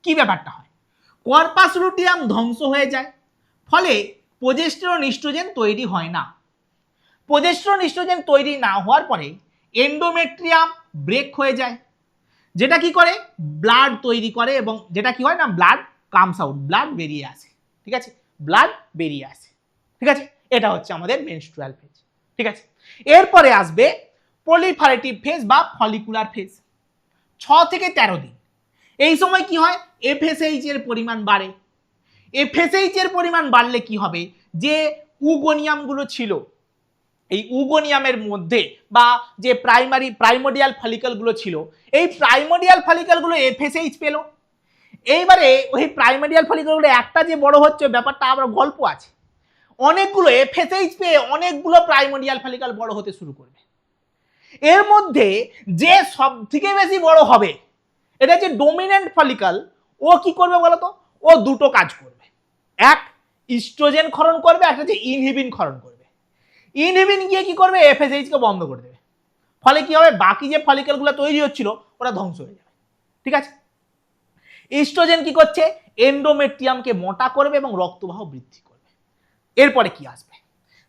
কি ব্যাপারটা হয়? কর্পাস লুটিয়াম ধ্বংস হয়ে যায়, ফলে প্রোজেস্টেরন ইস্ট্রোজেন তৈরি হয় না। প্রোজেস্টেরন ইস্ট্রোজেন তৈরি না হওয়ার পরে এন্ডোমেট্রিয়াম ব্রেক হয়ে যায়, যেটা কি করে? ব্লাড তৈরি করে, এবং যেটা কি হয় না, ব্লাড কামস আউট, ব্লাড বেরিয়ে আসে। ঠিক আছে, ব্লাড বেরিয়ে আসে। ঠিক আছে, এটা হচ্ছে আমাদের মেনস্ট্রুয়াল ফেজ। ঠিক আছে, এরপরে আসবে প্রলিফারেটিভ ফেজ বা ফলিকুলার ফেজ। 6 থেকে 13 দিন। এই সময় কি হয়? এফএসএইচ এর পরিমাণ বাড়ে। এফএসএইচ এর পরিমাণ বাড়লে কি হবে? যে উগোনিয়ামগুলো ছিল, এই উগোনিয়ামের মধ্যে বা যে প্রাইমোডিয়াল ফলিকলগুলো ছিল, এই প্রাইমোডিয়াল ফলিকলগুলো এফএসএইচ পেল। এইবারে ওই প্রাইমোডিয়াল ফলিকলগুলো একটা যে বড় হচ্ছে, ব্যাপারটা আবার গল্প আছে। অনেকগুলো এফএসএইচ পেয়ে অনেকগুলো প্রাইমোডিয়াল ফলিকল বড় হতে শুরু করবে। এর মধ্যে যে সব থেকে বেশি বড় হবে, এটা হচ্ছে ডোমিনেন্ট ফলিকল। ও কি করবে বলতো? ও দুটো কাজ করবে। এক, ইস্ট্রোজেন ক্ষরণ করবে, একটা হচ্ছে ইনহিবিন ক্ষরণ করবে। ইনহিবিন গিয়ে কি করবে? এফএসএইচ কে বন্ধ করে দেবে। ফলে কি হবে? বাকি যে ফলিকলগুলো তৈরি হচ্ছিল ওরা ধ্বংস হয়ে যাবে। ঠিক আছে, ইস্ট্রোজেন কি করছে? এন্ডোমেট্রিয়ামকে মোটা করবে এবং রক্তবাহ বৃদ্ধি করবে। এরপরে কি আসবে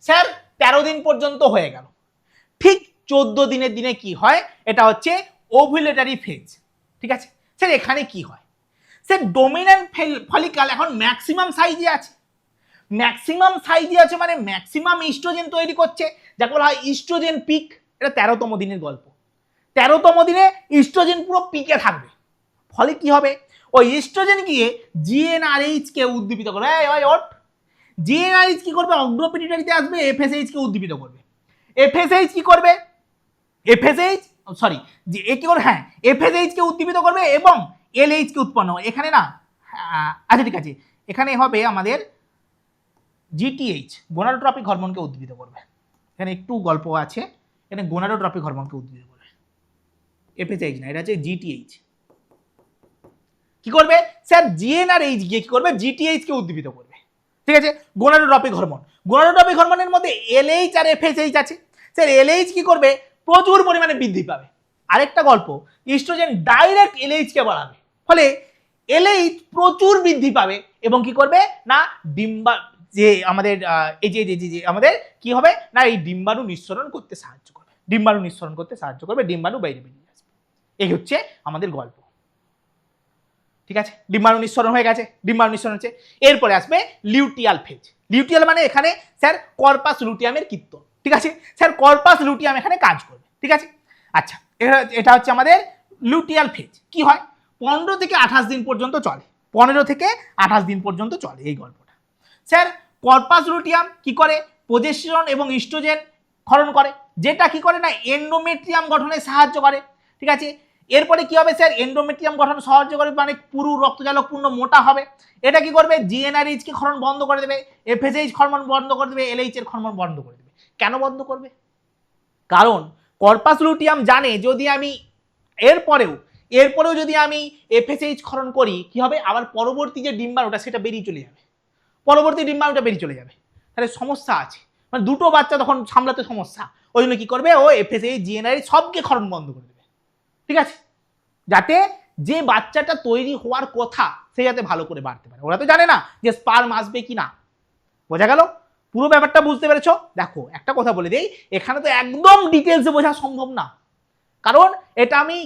স্যার? 13 দিন পর্যন্ত হয়ে গেল। ঠিক 14 দিনের দিনে কি হয়? এটা হচ্ছে ওভুলেটরি ফেজ। ঠিক আছে স্যার, এখানে কি হয় স্যার? ডোমিনেন্ট ফলিকল এখন ম্যাক্সিমাম সাইজে আছে। ম্যাক্সিমাম সাইজে আছে মানে ম্যাক্সিমাম ইস্ট্রোজেন তৈরি করছে, যাকে বলা হয় ইস্ট্রোজেন পিক। এটা 13তম দিনের গল্প। 13তম দিনে ইস্ট্রোজেন পুরো পিকে থাকবে। ফলে কি হবে? ওই ইস্ট্রোজেন গিয়ে জিএনআরএইচ কে উদ্দীপিত করবে। জিএনআরএইচ কি করবে? অগ্রপিটুইটারিতে আসবে, এফএসএইচ কে উদ্দীপিত করবে। এফএসএইচ কি করবে? এফএসএইচ সরি যে এ কি করবে? হ্যাঁ, এফএসএইচ কে উদ্দীপিত করবে এবং এলএইচ কে উৎপন্ন হবে। এখানে না, আচ্ছা ঠিক আছে, এখানে হবে আমাদের জিটিএইচ, গোনাডোট্রপিক হরমোনকে উদ্দীপিত করবে। এখানে একটু গল্প আছে, এখানে গোনাডোট্রপিক হরমোনকে উদ্দীপিত করবে। এফএসএইচ না, এটা হচ্ছে জিটিএইচ। কি করবে স্যার? জিএনআরএইচ গিয়ে কি করবে? জিটিএইচ কে উদ্দীপিত করবে। ঠিক আছে, গোনাডোট্রপিক হরমোন। গোনাডোট্রপিক হরমোনের মধ্যে এলএইচ আর এফএসএইচ আছে। স্যার এলএইচ কি করবে? প্রচুর পরিমাণে বৃদ্ধি পাবে। আরেকটা গল্প, ইস্ট্রোজেন ডাইরেক্ট এলএইচ কে বাড়াবে, ফলে এলএইচ প্রচুর বৃদ্ধি পাবে এবং কি করবে না, ডিম্বা যে আমাদের এই যে আমাদের কি হবে না, এই ডিম্বাণু নিঃসরণ করতে সাহায্য করবে। ডিম্বাণু বাইরে বেরিয়ে আসবে। এই হচ্ছে আমাদের গল্প। ঠিক আছে, ডিম্বাণু নিঃসরণ হয়ে গেছে, ডিম্বাণু নিঃসরণ হচ্ছে। এরপরে আসবে লিউটিয়াল ফেজ। লিউটিয়াল মানে এখানে স্যার কর্পাস লুটিয়ামের কীর্তন। ঠিক আছে স্যার, কর্পাস লুটিয়াম এখানে কাজ করবে। ঠিক আছে, আচ্ছা, এটা হচ্ছে আমাদের লুটিয়াল ফেজ। কি হয়? 15 থেকে 28 দিন পর্যন্ত চলে। 15 থেকে 28 দিন পর্যন্ত চলে এই গল্পটা। স্যার কর্পাস লুটিয়াম কি করে? প্রোজেস্টেরন এবং ইস্ট্রোজেন ক্ষরণ করে, যেটা কি করে না, এন্ডোমেট্রিয়াম গঠনে সাহায্য করে। ঠিক আছে, এরপরে কি হবে স্যার? এন্ডোমেট্রিয়াম গঠন সাহায্য করে, মানে পুরো রক্তজালক পূর্ণ মোটা হবে। এটা কি করবে? জিএনআরএইচ কে ক্ষরণ বন্ধ করে দেবে, এফএসএইচ ক্ষরণ বন্ধ করে দেবে, এলএইচ এর ক্ষরণ বন্ধ করে দেবে। কেন বন্ধ করবে? কারণ কর্পাস লুটিয়াম জানে যদি আমি এরপরেও যদি আমি এফএসএইচ ক্ষরণ করি, কি হবে? আবার পরবর্তী যে ডিম্বাণুটা সেটা বেরিয়ে চলে যাবে, তাহলে সমস্যা আছে। মানে দুটো বাচ্চা তখন সামলাতে সমস্যা। ওই জন্য কি করবে? ও এফএসএইচ জিএনআরএইচ সবকে ক্ষরণ বন্ধ করে দেবে। ঠিক আছে, যাতে যে বাচ্চাটা তৈরি হওয়ার কথা সে যাতে ভালো করে বাড়তে পারে। ওরা তো জানে না যে স্পার্ম আসবে কি না। বোঝা গেল? পুরো ব্যাপারটা বুঝতে পেরেছো? দেখো একটা কথা বলে দেই, এখানে তো একদম ডিটেলসে বোঝা সম্ভব না, কারণ এটা আমি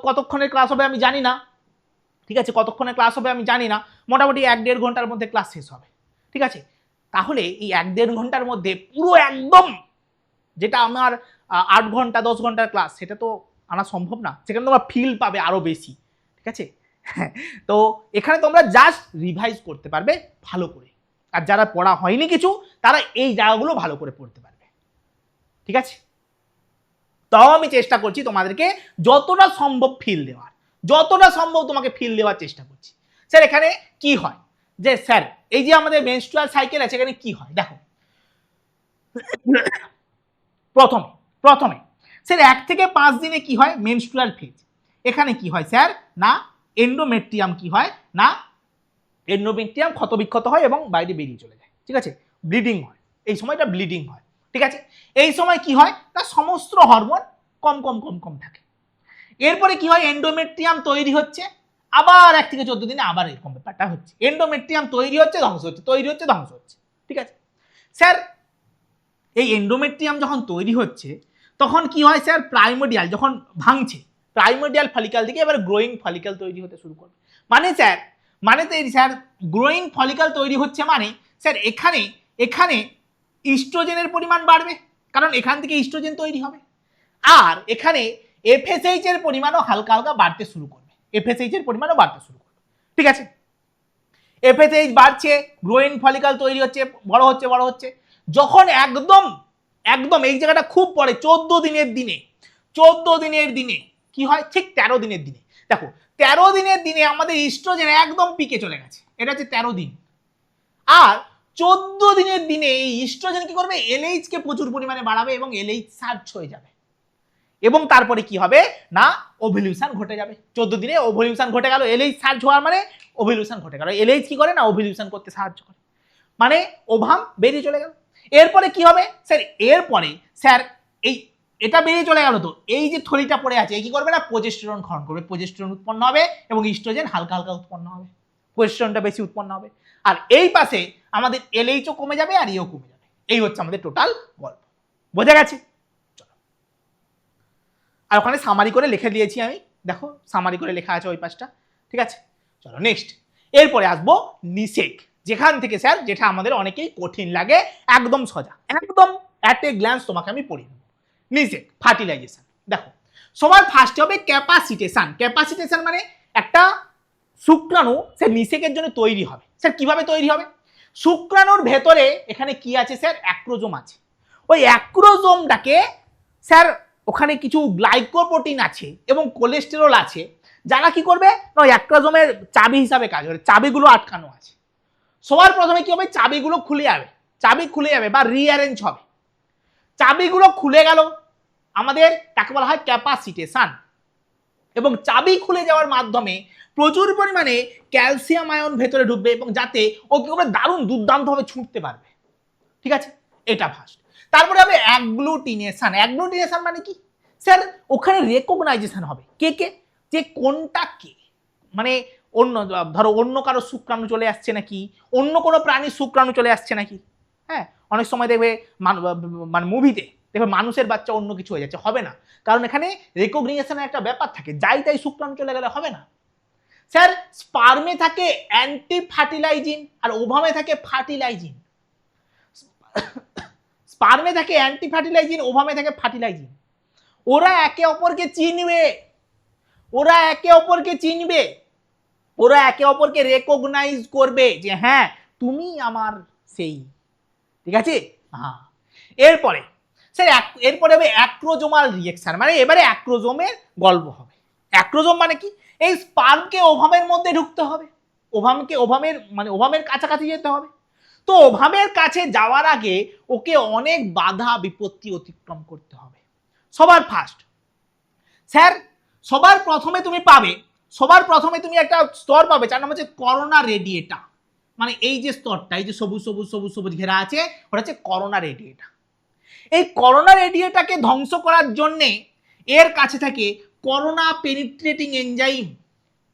কতক্ষণের ক্লাস হবে আমি জানি না। ঠিক আছে, কতক্ষণের ক্লাস হবে আমি জানি না, মোটামুটি 1-1.5 ঘন্টার মধ্যে ক্লাস শেষ হবে। ঠিক আছে, তাহলে এই 1-1.5 ঘন্টার মধ্যে পুরো একদম যেটা আমার 8 ঘন্টা 10 ঘন্টার ক্লাস, সেটা তো আনা সম্ভব না, সেখানে তোমরা ফিল পাবে আরো বেশি, ঠিক আছে। তো এখানে তোমরা জাস্ট রিভাইজ করতে পারবে ভালো করে, আর যারা পড়া হয়নি কিছু তারা এই জায়গাগুলো ভালো করে পড়তে পারবে, ঠিক আছে। তাও আমি চেষ্টা করছি তোমাদেরকে যতটা সম্ভব ফিল দেওয়ার, যতটা সম্ভব তোমাকে ফিল দেওয়ার চেষ্টা করছি। স্যার এখানে কি হয় যে স্যার এই যে আমাদের মেনস্ট্রুয়াল সাইকেল আছে, এখানে কি হয় দেখো। প্রথমে স্যার 1 থেকে 5 দিনে কি হয় মেনস্ট্রুয়াল ফেজ। এখানে কি হয় স্যার না এন্ডোমেট্রিয়াম কি হয় না এন্ডোমেট্রিয়াম ক্ষতবিক্ষত হয় এবং বাইরে বেরিয়ে চলে যায়, ঠিক আছে। ব্লিডিং হয়, এই সময়টা ব্লিডিং হয়, ঠিক আছে। এই সময় কি হয় না সমস্ত হরমোন কম কম কম কম থাকে। এরপরে কি হয় এন্ডোমেট্রিয়াম তৈরি হচ্ছে, আবার 1 থেকে 14 দিনে আবার এরকম ব্যাপারটা হচ্ছে, এন্ডোমেট্রিয়াম তৈরি হচ্ছে ধ্বংস হচ্ছে, তৈরি হচ্ছে ধ্বংস হচ্ছে, ঠিক আছে। স্যার এই এন্ডোমেট্রিয়াম যখন তৈরি হচ্ছে তখন কি হয় স্যার প্রাইমোডিয়াল যখন ভাঙছে, প্রাইমোডিয়াল ফলিকাল থেকে এবার গ্রোয়িং ফলিকাল তৈরি হতে শুরু করবে। মানে স্যার স্যার গ্রোয়িং ফলিকাল তৈরি হচ্ছে মানে স্যার এখানে এখানে ইস্ট্রোজেনের পরিমাণ বাড়বে, কারণ এখান থেকে ইস্ট্রোজেন তৈরি হবে। আর এখানে এফএসএইচ এর পরিমাণও হালকা হালকা বাড়তে শুরু করবে, এফএসএইচ এর পরিমাণও বাড়তে শুরু করবে, ঠিক আছে। এফএসএইচ বাড়ছে, গ্রোয়িং ফলিকাল তৈরি হচ্ছে, বড় হচ্ছে বড় হচ্ছে, যখন একদম একদম এই জায়গাটা খুব পরে 14 দিনের দিনে, 14 দিনের দিনে কি হয় ঠিক 13 দিনের দিনে, দেখো 13 দিনের দিনে আমাদের ইস্ট্রোজেন একদম পিকে চলে গেছে, এটা হচ্ছে 13 দিন। আর 14 দিনের দিনে এই ইস্ট্রোজেন কি করবে এলএইচ কে প্রচুর পরিমাণে বাড়াবে এবং এলএইচ সার্জ হয়ে যাবে, এবং তারপরে কি হবে না ওভ্যুলেশন ঘটে যাবে। 14 দিনে ওভ্যুলেশন ঘটে গেল, এলএইচ সার্জ হওয়ার মানে ওভ্যুলেশন ঘটে গেল। এলএইচ কি করে না ওভ্যুলেশন করতে সাহায্য করে, মানে ওভাম বেরিয়ে চলে গেল। এরপরে কি হবে স্যার এরপরে স্যার এই এটা বেরিয়ে চলে গেল, তো এই যে থলিটা পড়ে আছে এই কি করবে না প্রোজেস্টেরন ক্ষরণ করবে, প্রোজেস্টেরন উৎপন্ন হবে এবং ইস্ট্রোজেন হালকা হালকা উৎপন্ন হবে, প্রোজেস্টেরনটা বেশি উৎপন্ন হবে। আর এই পাশে আমাদের এলএইচও কমে যাবে আর ইও কমে যাবে। এই হচ্ছে আমাদের টোটাল গল্প, বোঝা গেছে। আর ওখানে সামারি করে লিখে দিয়েছি আমি, দেখো সামারি করে লেখা আছে ওই পাশটা, ঠিক আছে। চলো নেক্সট, এরপরে আসবো নিষেক, যেখান থেকে স্যার যেটা আমাদের অনেকেই কঠিন লাগে, একদম সোজা একদম অ্যাট এ গ্ল্যান্স তোমাকে আমি পড়িয়ে দেবো। নিষেক ফার্টিলাইজেশন, দেখো সবার ফার্স্টে হবে ক্যাপাসিটেশন। ক্যাপাসিটেশন মানে একটা শুক্রাণু সে নিষেকের জন্য তৈরি হবে। স্যার কিভাবে তৈরি হবে, শুক্রাণুর ভেতরে এখানে কি আছে স্যার অ্যাক্রোজোম আছে, ওই অ্যাক্রোজোমটাকে স্যার ওখানে কিছু গ্লাইকোপ্রোটিন আছে এবং কোলেস্টেরল আছে, যারা কি করবে না ওই অ্যাক্রোজোমের চাবি হিসাবে কাজ করে, চাবিগুলো আটকানো আছে। সবার প্রথমে কি হবে চাবিগুলো খুলে যাবে, চাবি খুলে যাবে বা রিঅ্যারেঞ্জ হবে, চাবিগুলো খুলে গেল আমাদের তাকে বলা হয় ক্যাপাসিটেশন। এবং চাবি খুলে যাওয়ার মাধ্যমে প্রচুর পরিমাণে ক্যালসিয়াম আয়ন ভেতরে ঢুকবে এবং যাতে ও কি করবে দারুণ দুর্দান্তভাবে ছুটতে পারবে, ঠিক আছে। এটা ফার্স্ট। তারপরে হবে অ্যাগ্লুটিনেশন। অ্যাগ্লুটিনেশন মানে কি স্যার ওখানে রেকগনাইজেশন হবে কে কে যে কোনটা কে, মানে অন্য ধরো অন্য কারো শুক্রাণু চলে আসছে নাকি, অন্য কোনো প্রাণীর শুক্রাণু চলে আসছে নাকি। হ্যাঁ অনেক সময় দেখবে মানে মুভিতে দেখবে মানুষের বাচ্চা অন্য কিছু হয়ে যাচ্ছে, হবে না, কারণ এখানে রেকগনিশনের একটা ব্যাপার থাকে, যাই তাই শুক্রাণু চলে গেলে হবে না। স্যার স্পার্মে থাকে অ্যান্টি ফার্টিলাইজিন আর ওভামে থাকে ফার্টিলাইজিন। স্পার্মে থাকে অ্যান্টি ফার্টিলাইজিন, ওভামে থাকে ফার্টিলাইজিন। ওরা একে অপরকে চিনবে, ওরা একে অপরকে চিনবে, ওরা একে অপরকে রেকগনাইজ করবে যে হ্যাঁ তুমি আমার সেই, ঠিক আছে। হ্যাঁ এরপরে স্যার এরপরে হবে অ্যাক্রোজোমাল রিঅ্যাকশন, মানে এবারে অ্যাক্রোজোমের গল্প হবে। অ্যাক্রোজোম মানে কি এই স্পার্মকে ওভামের মধ্যে ঢুকতে হবে, ওভামের মানে ওভামের কাছাকাছি যেতে হবে। তো ওভামের কাছে যাওয়ার আগে ওকে অনেক বাধা বিপত্তি অতিক্রম করতে হবে। সবার ফার্স্ট স্যার সবার প্রথমে তুমি পাবে, সবার প্রথমে তুমি একটা স্তর পাবে, যার নাম হচ্ছে করোনা রেডিয়েটা। মানে এই যে স্তরটা এই যে সবুজ সবুজ সবুজ সবুজ ঘেরা আছে ওটা হচ্ছে করোনা রেডিয়েটা। এই করোনা রেডিয়েটাকে ধ্বংস করার জন্যে এর কাছে থাকে corona penetrating enzyme,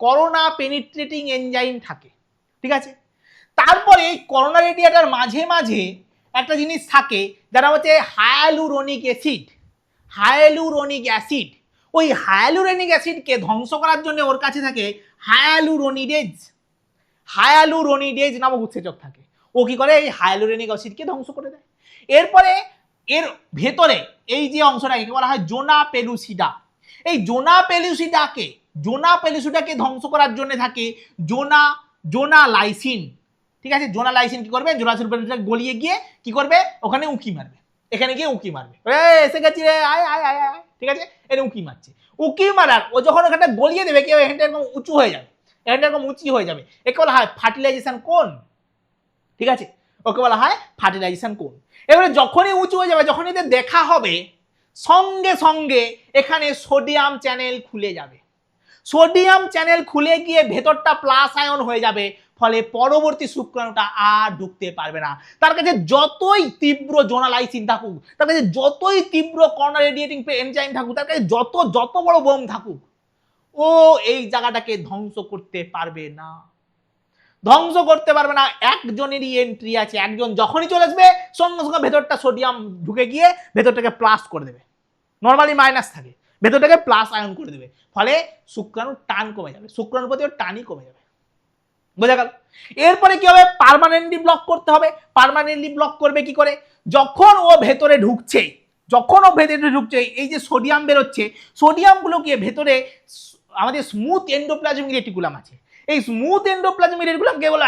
corona penetrating enzyme থাকে, ঠিক আছে। তারপরে এই করোনা রেডিয়েটার মাঝে মাঝে একটা জিনিস থাকে যারা হচ্ছে হায়ালুরোনিক অ্যাসিড, হায়ালুরোনিক অ্যাসিড। ওই হায়ালুরোনিক অ্যাসিডকে ধ্বংস করার জন্য ওর কাছে থাকে হায়ালুরোনিডেজ, হায়ালুরোনিডেজ নামক উৎসেচক থাকে। ও কি করে এই হায়ালুরোনিক অ্যাসিডকে ধ্বংস করে দেয়। এরপরে এর ভেতরে এই যে অংশটাকে বলা হয় জোনা পেলুসিডা। এই জোনা পেলুসিডাকে ধ্বংস করার জন্য থাকে জোনা লাইসিন। ঠিক আছে, জোনা লাইসিন কি করবে, জোনা পেলুসিডা গলিয়ে গিয়ে কি করবে, ওখানে উঁকি মারবে, এখানে গিয়ে উঁকি মারবে, এসে গেছি রে, আয় আয় আয় আয়, ঠিক আছে, এটা উঁকি মারছে। উঁকি মারার ও যখন ওখানটা গলিয়ে দেবে, কি এখানটা এরকম উঁচু হয়ে যাবে, এখানটা এরকম উঁচু হয়ে যাবে, একে বলা হয় ফার্টিলাইজেশন কোন। ঠিক আছে, ওকে বলা হয় ফার্টিলাইজেশন কোন। এবারে যখনই উঁচু হয়ে যাবে, যখন এদের দেখা হবে, সঙ্গে সঙ্গে এখানে সোডিয়াম চ্যানেল খুলে যাবে। সোডিয়াম চ্যানেল খুলে গিয়ে ভেতরটা প্লাস আয়ন হয়ে যাবে, ফলে পরবর্তী শুক্রাণুটা আর ঢুকতে পারবে না। তার কাছে যতই তীব্র জোনালাইসিন থাকুক, তার কাছে যতই তীব্র কর্নার রেডিয়েটিং এনজাইম থাকুক, তার কাছে যত বড় বোম থাকুক, ও এই জায়গাটাকে ধ্বংস করতে পারবে না, ধ্বংস করতে পারবে না। একজনেরই এন্ট্রি আছে, একজন যখনই চলে আসবে সঙ্গে সঙ্গে ভেতরটা সোডিয়াম ঢুকে গিয়ে ভেতরটাকে প্লাস করে দেবে, নর্মালি মাইনাস থাকে, ভেতরটাকে প্লাস আয়ন করে দেবে, ফলে শুক্রাণুর টান কমে যাবে, শুক্রাণুর প্রতি ওর টানই কমে যাবে। বোঝা গেল? এরপরে কি হবে, পার্মানেন্টলি ব্লক করতে হবে। পার্মানেন্টলি ব্লক করবে কি করে, যখন ও ভেতরে ঢুকছে, এই যে সোডিয়াম বেরোচ্ছে, সোডিয়ামগুলো গিয়ে ভেতরে আমাদের স্মুথ এন্ডোপ্লাজমিক রেটিকুলাম আছে, এই স্মুথ এন্ডোপ্লাজমিক রেটিকুলামকে বলে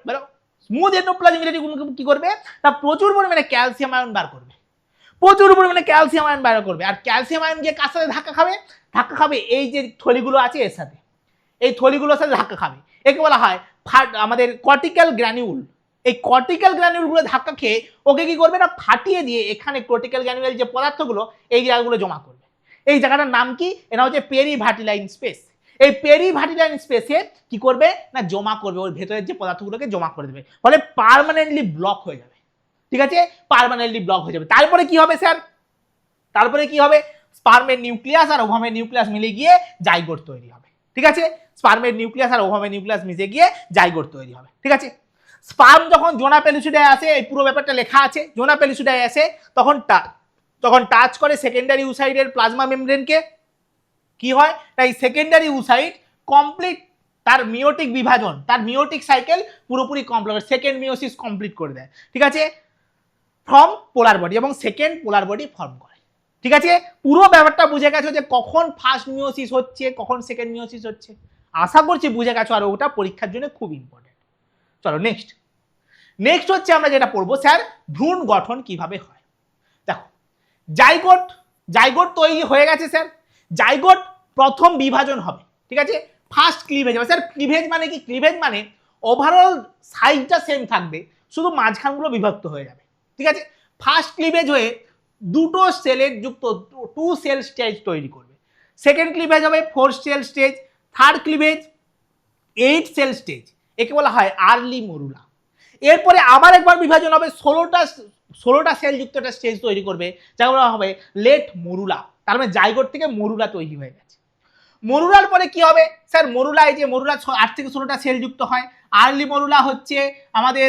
বেরো। স্মুথ এন্ডোপ্লাজমিক রেটিকুলাম কি করবে না, প্রচুর পরিমাণে ক্যালসিয়াম আয়ন বার করবে, আর ক্যালসিয়াম আয়ন গিয়ে কার সাথে ধাক্কা খাবে, এই যে থলিগুলো আছে এর সাথে, এই থলিগুলোর সাথে ধাক্কা খাবে, একে বলা হয় আমাদের কর্টিক্যাল গ্র্যানিউল। এই কর্টিক্যাল গ্র্যানিউলগুলো ধাক্কা খেয়ে ওকে কি করবে না, ফাটিয়ে দিয়ে এখানে কর্টিক্যাল গ্র্যানিউলের যে পদার্থগুলো, এই জায়গাগুলো জমা করবে। এই জায়গাটার নাম কি, এটা হচ্ছে পেরিভার্টিলাইন স্পেস। এই পেরিভার্টিলাইন স্পেসে কি করবে না, জমা করবে, ওর ভেতরের যে পদার্থগুলোকে জমা করে দেবে, ফলে পার্মানেন্টলি ব্লক হয়ে যাবে। ঠিক আছে, পার্মানেন্টলি ব্লক হয়ে যাবে। তারপরে কি হবে স্যার, স্পার্মের নিউক্লিয়াস আর ওভামের নিউক্লিয়াস মিলে গিয়ে জাইগোট তৈরি হবে। ঠিক আছে, স্পার্মের নিউক্লিয়াস আর ওভামের নিউক্লিয়াস মিশে গিয়ে জাইগোট তৈরি হবে। ঠিক আছে, স্পার্ম যখন জোনা পেলুসিডায় আসে, এই পুরো ব্যাপারটা লেখা আছে, জোনা পেলুসিডায় আসে তখন টাচ করে সেকেন্ডারি উসাইডের প্লাজমা মেমব্রেনকে, কি হয় না, এই সেকেন্ডারি উসাইড কমপ্লিট তার মিওটিক বিভাজন, তার মিওটিক সাইকেল পুরোপুরি কমপ্লিট, সেকেন্ড মিওসিস কমপ্লিট করে দেয়। ঠিক আছে, ফর্ম পোলার বডি এবং সেকেন্ড পোলার বডি ফর্ম করে। ঠিক আছে, পুরো ব্যাপারটা বুঝে গেছো যে কখন ফার্স্ট মিওসিস হচ্ছে, কখন সেকেন্ড মিওসিস হচ্ছে, আশা করছি বুঝে গেছো, আর ওটা পরীক্ষার জন্য খুব ইম্পর্টেন্ট। চলো নেক্সট হচ্ছে আমরা যেটা পড়বো স্যার, ভ্রূণ গঠন কিভাবে হয়। দেখো, জাইগোট তৈরি হয়ে গেছে স্যার, জাইগোট প্রথম বিভাজন হবে। ঠিক আছে, ফার্স্ট ক্লিভেজ হবে স্যার। ক্লিভেজ মানে কি, ক্লিভেজ মানে ওভারঅল সাইজটা সেম থাকবে, শুধু মাঝখানগুলো বিভক্ত হয়ে যাবে। ঠিক আছে, ফার্স্ট ক্লিভেজ হয়ে দুটো সেলের যুক্ত 2 সেল স্টেজ তৈরি করবে। সেকেন্ড ক্লিভেজ হবে 4 cell stage, third cleavage 8 cell stage, একে বলা হয় আর্লি মরুলা। এরপরে আবার একবার বিভাজন হবে, 16টা সেল যুক্ত একটা স্টেজ তৈরি করবে, যাকে বলা হবে লেট মরুলা। তার মানে জাইগোট থেকে মরুলা তৈরি হয়ে গেছে। মরুলার পরে কি হবে স্যার, মরুলা 8 থেকে 16টা সেল যুক্ত হয়। আর্লি মরুলা হচ্ছে আমাদের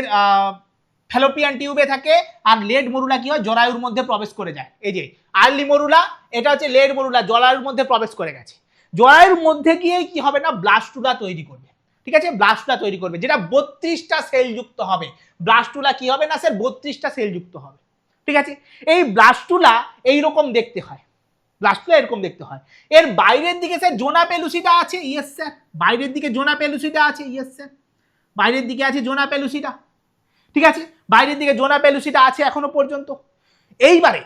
ফ্যালোপিয়ান টিউবে থাকে, আর লেট মরুলা কি হয়, জরায়ুর মধ্যে প্রবেশ করে যায়। এই যে আর্লি মরুলা, এটা হচ্ছে লেট মরুলা, জরায়ুর মধ্যে প্রবেশ করে গেছে। জরায়ুর মধ্যে গিয়ে কি হবে না, ব্লাস্টুলা তৈরি করবে। ঠিক আছে, ব্লাস্টুলা তৈরি করবে, যেটা 32টা সেল যুক্ত হবে। ব্লাস্টুলা কি হবে না স্যার, 32টা সেল যুক্ত হবে। ঠিক আছে, এই ব্লাস্টুলা এইরকম দেখতে হয়, ব্লাস্টুলা এরকম দেখতে হয়। এর বাইরের দিকে স্যার জোনা পেলুসিডা আছে, ইয়েস স্যার, বাইরের দিকে জোনা পেলুসিডা আছে, ইয়েস স্যার, বাইরের দিকে আছে জোনা পেলুসিডা। ঠিক আছে, বাইরের দিকে জোনা পেলুসিডা আছে এখনো পর্যন্ত। এইবারে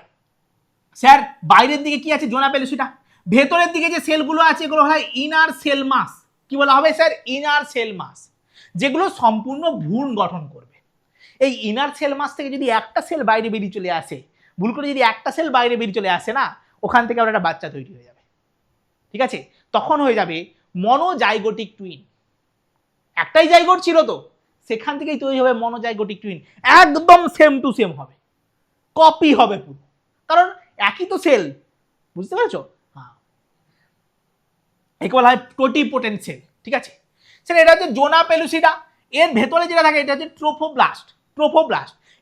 স্যার বাইরের দিকে কি আছে, জোনা পেলুসিডা। ভেতরের দিকে যে সেলগুলো আছে এগুলো হয় ইনার সেল মাস। কি বলা হবে স্যার, ইনার সেল মাস, যেগুলো সম্পূর্ণ ভ্রূণ গঠন করবে। এই ইনার সেল মাস থেকে যদি একটা সেল বাইরে বেরিয়ে চলে আসে, ভুল করে যদি একটা সেল বাইরে বেরিয়ে চলে আসে না, ওখান থেকে আবার একটা বাচ্চা তৈরি হয়ে যাবে। ঠিক আছে, তখন হয়ে যাবে মনোজাইগোটিক টুইন। একটাই জাইগোট ছিল তো, সেখান থেকেই তৈরি হবে মনোজাইগোটিক টুইন, একদম সেম টু সেম হবে, কপি হবে পুরো, কারণ একই তো সেল, বুঝতে পেরেছো? হ্যাঁ, একে বলা হয় টোটিপোটেন্ট সেল। ঠিক আছে স্যার, এটা হচ্ছে জোনা পেলুসিডা। এর ভেতরে যেটা থাকে এটা হচ্ছে ট্রোফোব্লাস্ট।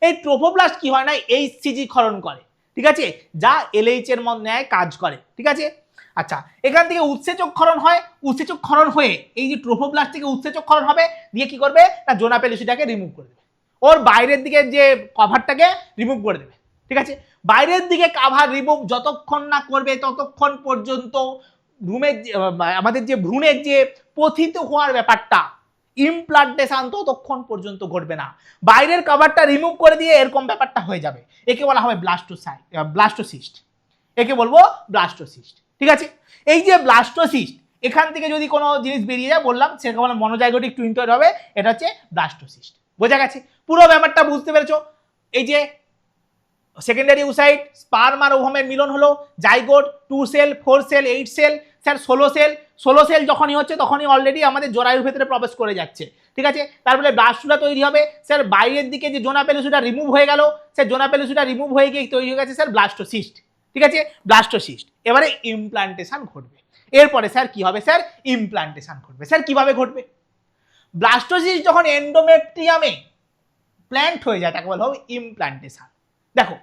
এই ট্রোফোব্লাস্ট কি হয় না, এইচসিজি ক্ষরণ করে। ঠিক আছে, যা এলএইচ এর ন্যায় কাজ করে। ঠিক আছে, আচ্ছা, এখান থেকে উৎসেচক ক্ষরণ হয়, উৎসেচক ক্ষরণ হয়ে এই যে ট্রোফোব্লাস্ট থেকে উৎসেচক ক্ষরণ হবে, দিয়ে কি করবে না, জোনা পেলুসিডাকে রিমুভ করে দেবে, ওর বাইরের দিকে যে কভারটাকে রিমুভ করে দেবে। ঠিক আছে, বাইরের দিকে কাভার রিমুভ যতক্ষণ না করবে ততক্ষণ পর্যন্ত রুমের আমাদের যে ভ্রূণের যে পথিত হওয়ার ব্যাপারটা, ইমপ্লান্টেশন ততক্ষণ পর্যন্ত ঘটবে না। বাইরের কভারটা রিমুভ করে দিয়ে এরকম ব্যাপারটা হয়ে যাবে, একে বলা হবে ব্লাস্টোসিস্ট, একে বলবো ব্লাস্টোসিস্ট। ঠিক আছে, এই যে ব্লাস্টোসিস্ট, এখান থেকে যদি কোনো জিনিস বেরিয়ে যায়, বললাম সেরকম মনোজাইগোটিক টুইন হবে, এটা হচ্ছে ব্লাস্টোসিস্ট। বোঝা গেছে? পুরো ব্যাপারটা বুঝতে পেরেছো? এই যে সেকেন্ডারি ওসাইট স্পার্ম আর ওভামের মিলন হলো, zygote 2 cell 4 cell 8 cell, sir 16 cell যখনই হচ্ছে তখনই অলরেডি আমাদের জরায়ুর ভেতরে প্রবেশ করে যাচ্ছে। ঠিক আছে, তারপরে ব্লাস্টুলা তৈরি হবে, স্যার বাইরের দিকে যে জোনা পেলুসিটা রিমুভ হয়ে গেল, স্যার জোনা পেলুসিটা রিমুভ হয়ে গিয়ে তৈরি হয়ে গেছে স্যার ব্লাস্টোসিস্ট। ঠিক আছে, ব্লাস্টোসিস্ট। এবারে ইমপ্লান্টেশন ঘটবে, এরপরে স্যার কি হবে? স্যার ইমপ্লান্টেশন ঘটবে। স্যার কিভাবে ঘটবে? ব্লাস্টোসিস্ট যখন এন্ডোমেট্রিয়ামে প্ল্যান্ট হয়ে যায় তাকে বলা হবে ইমপ্লান্টেশন। দেখো,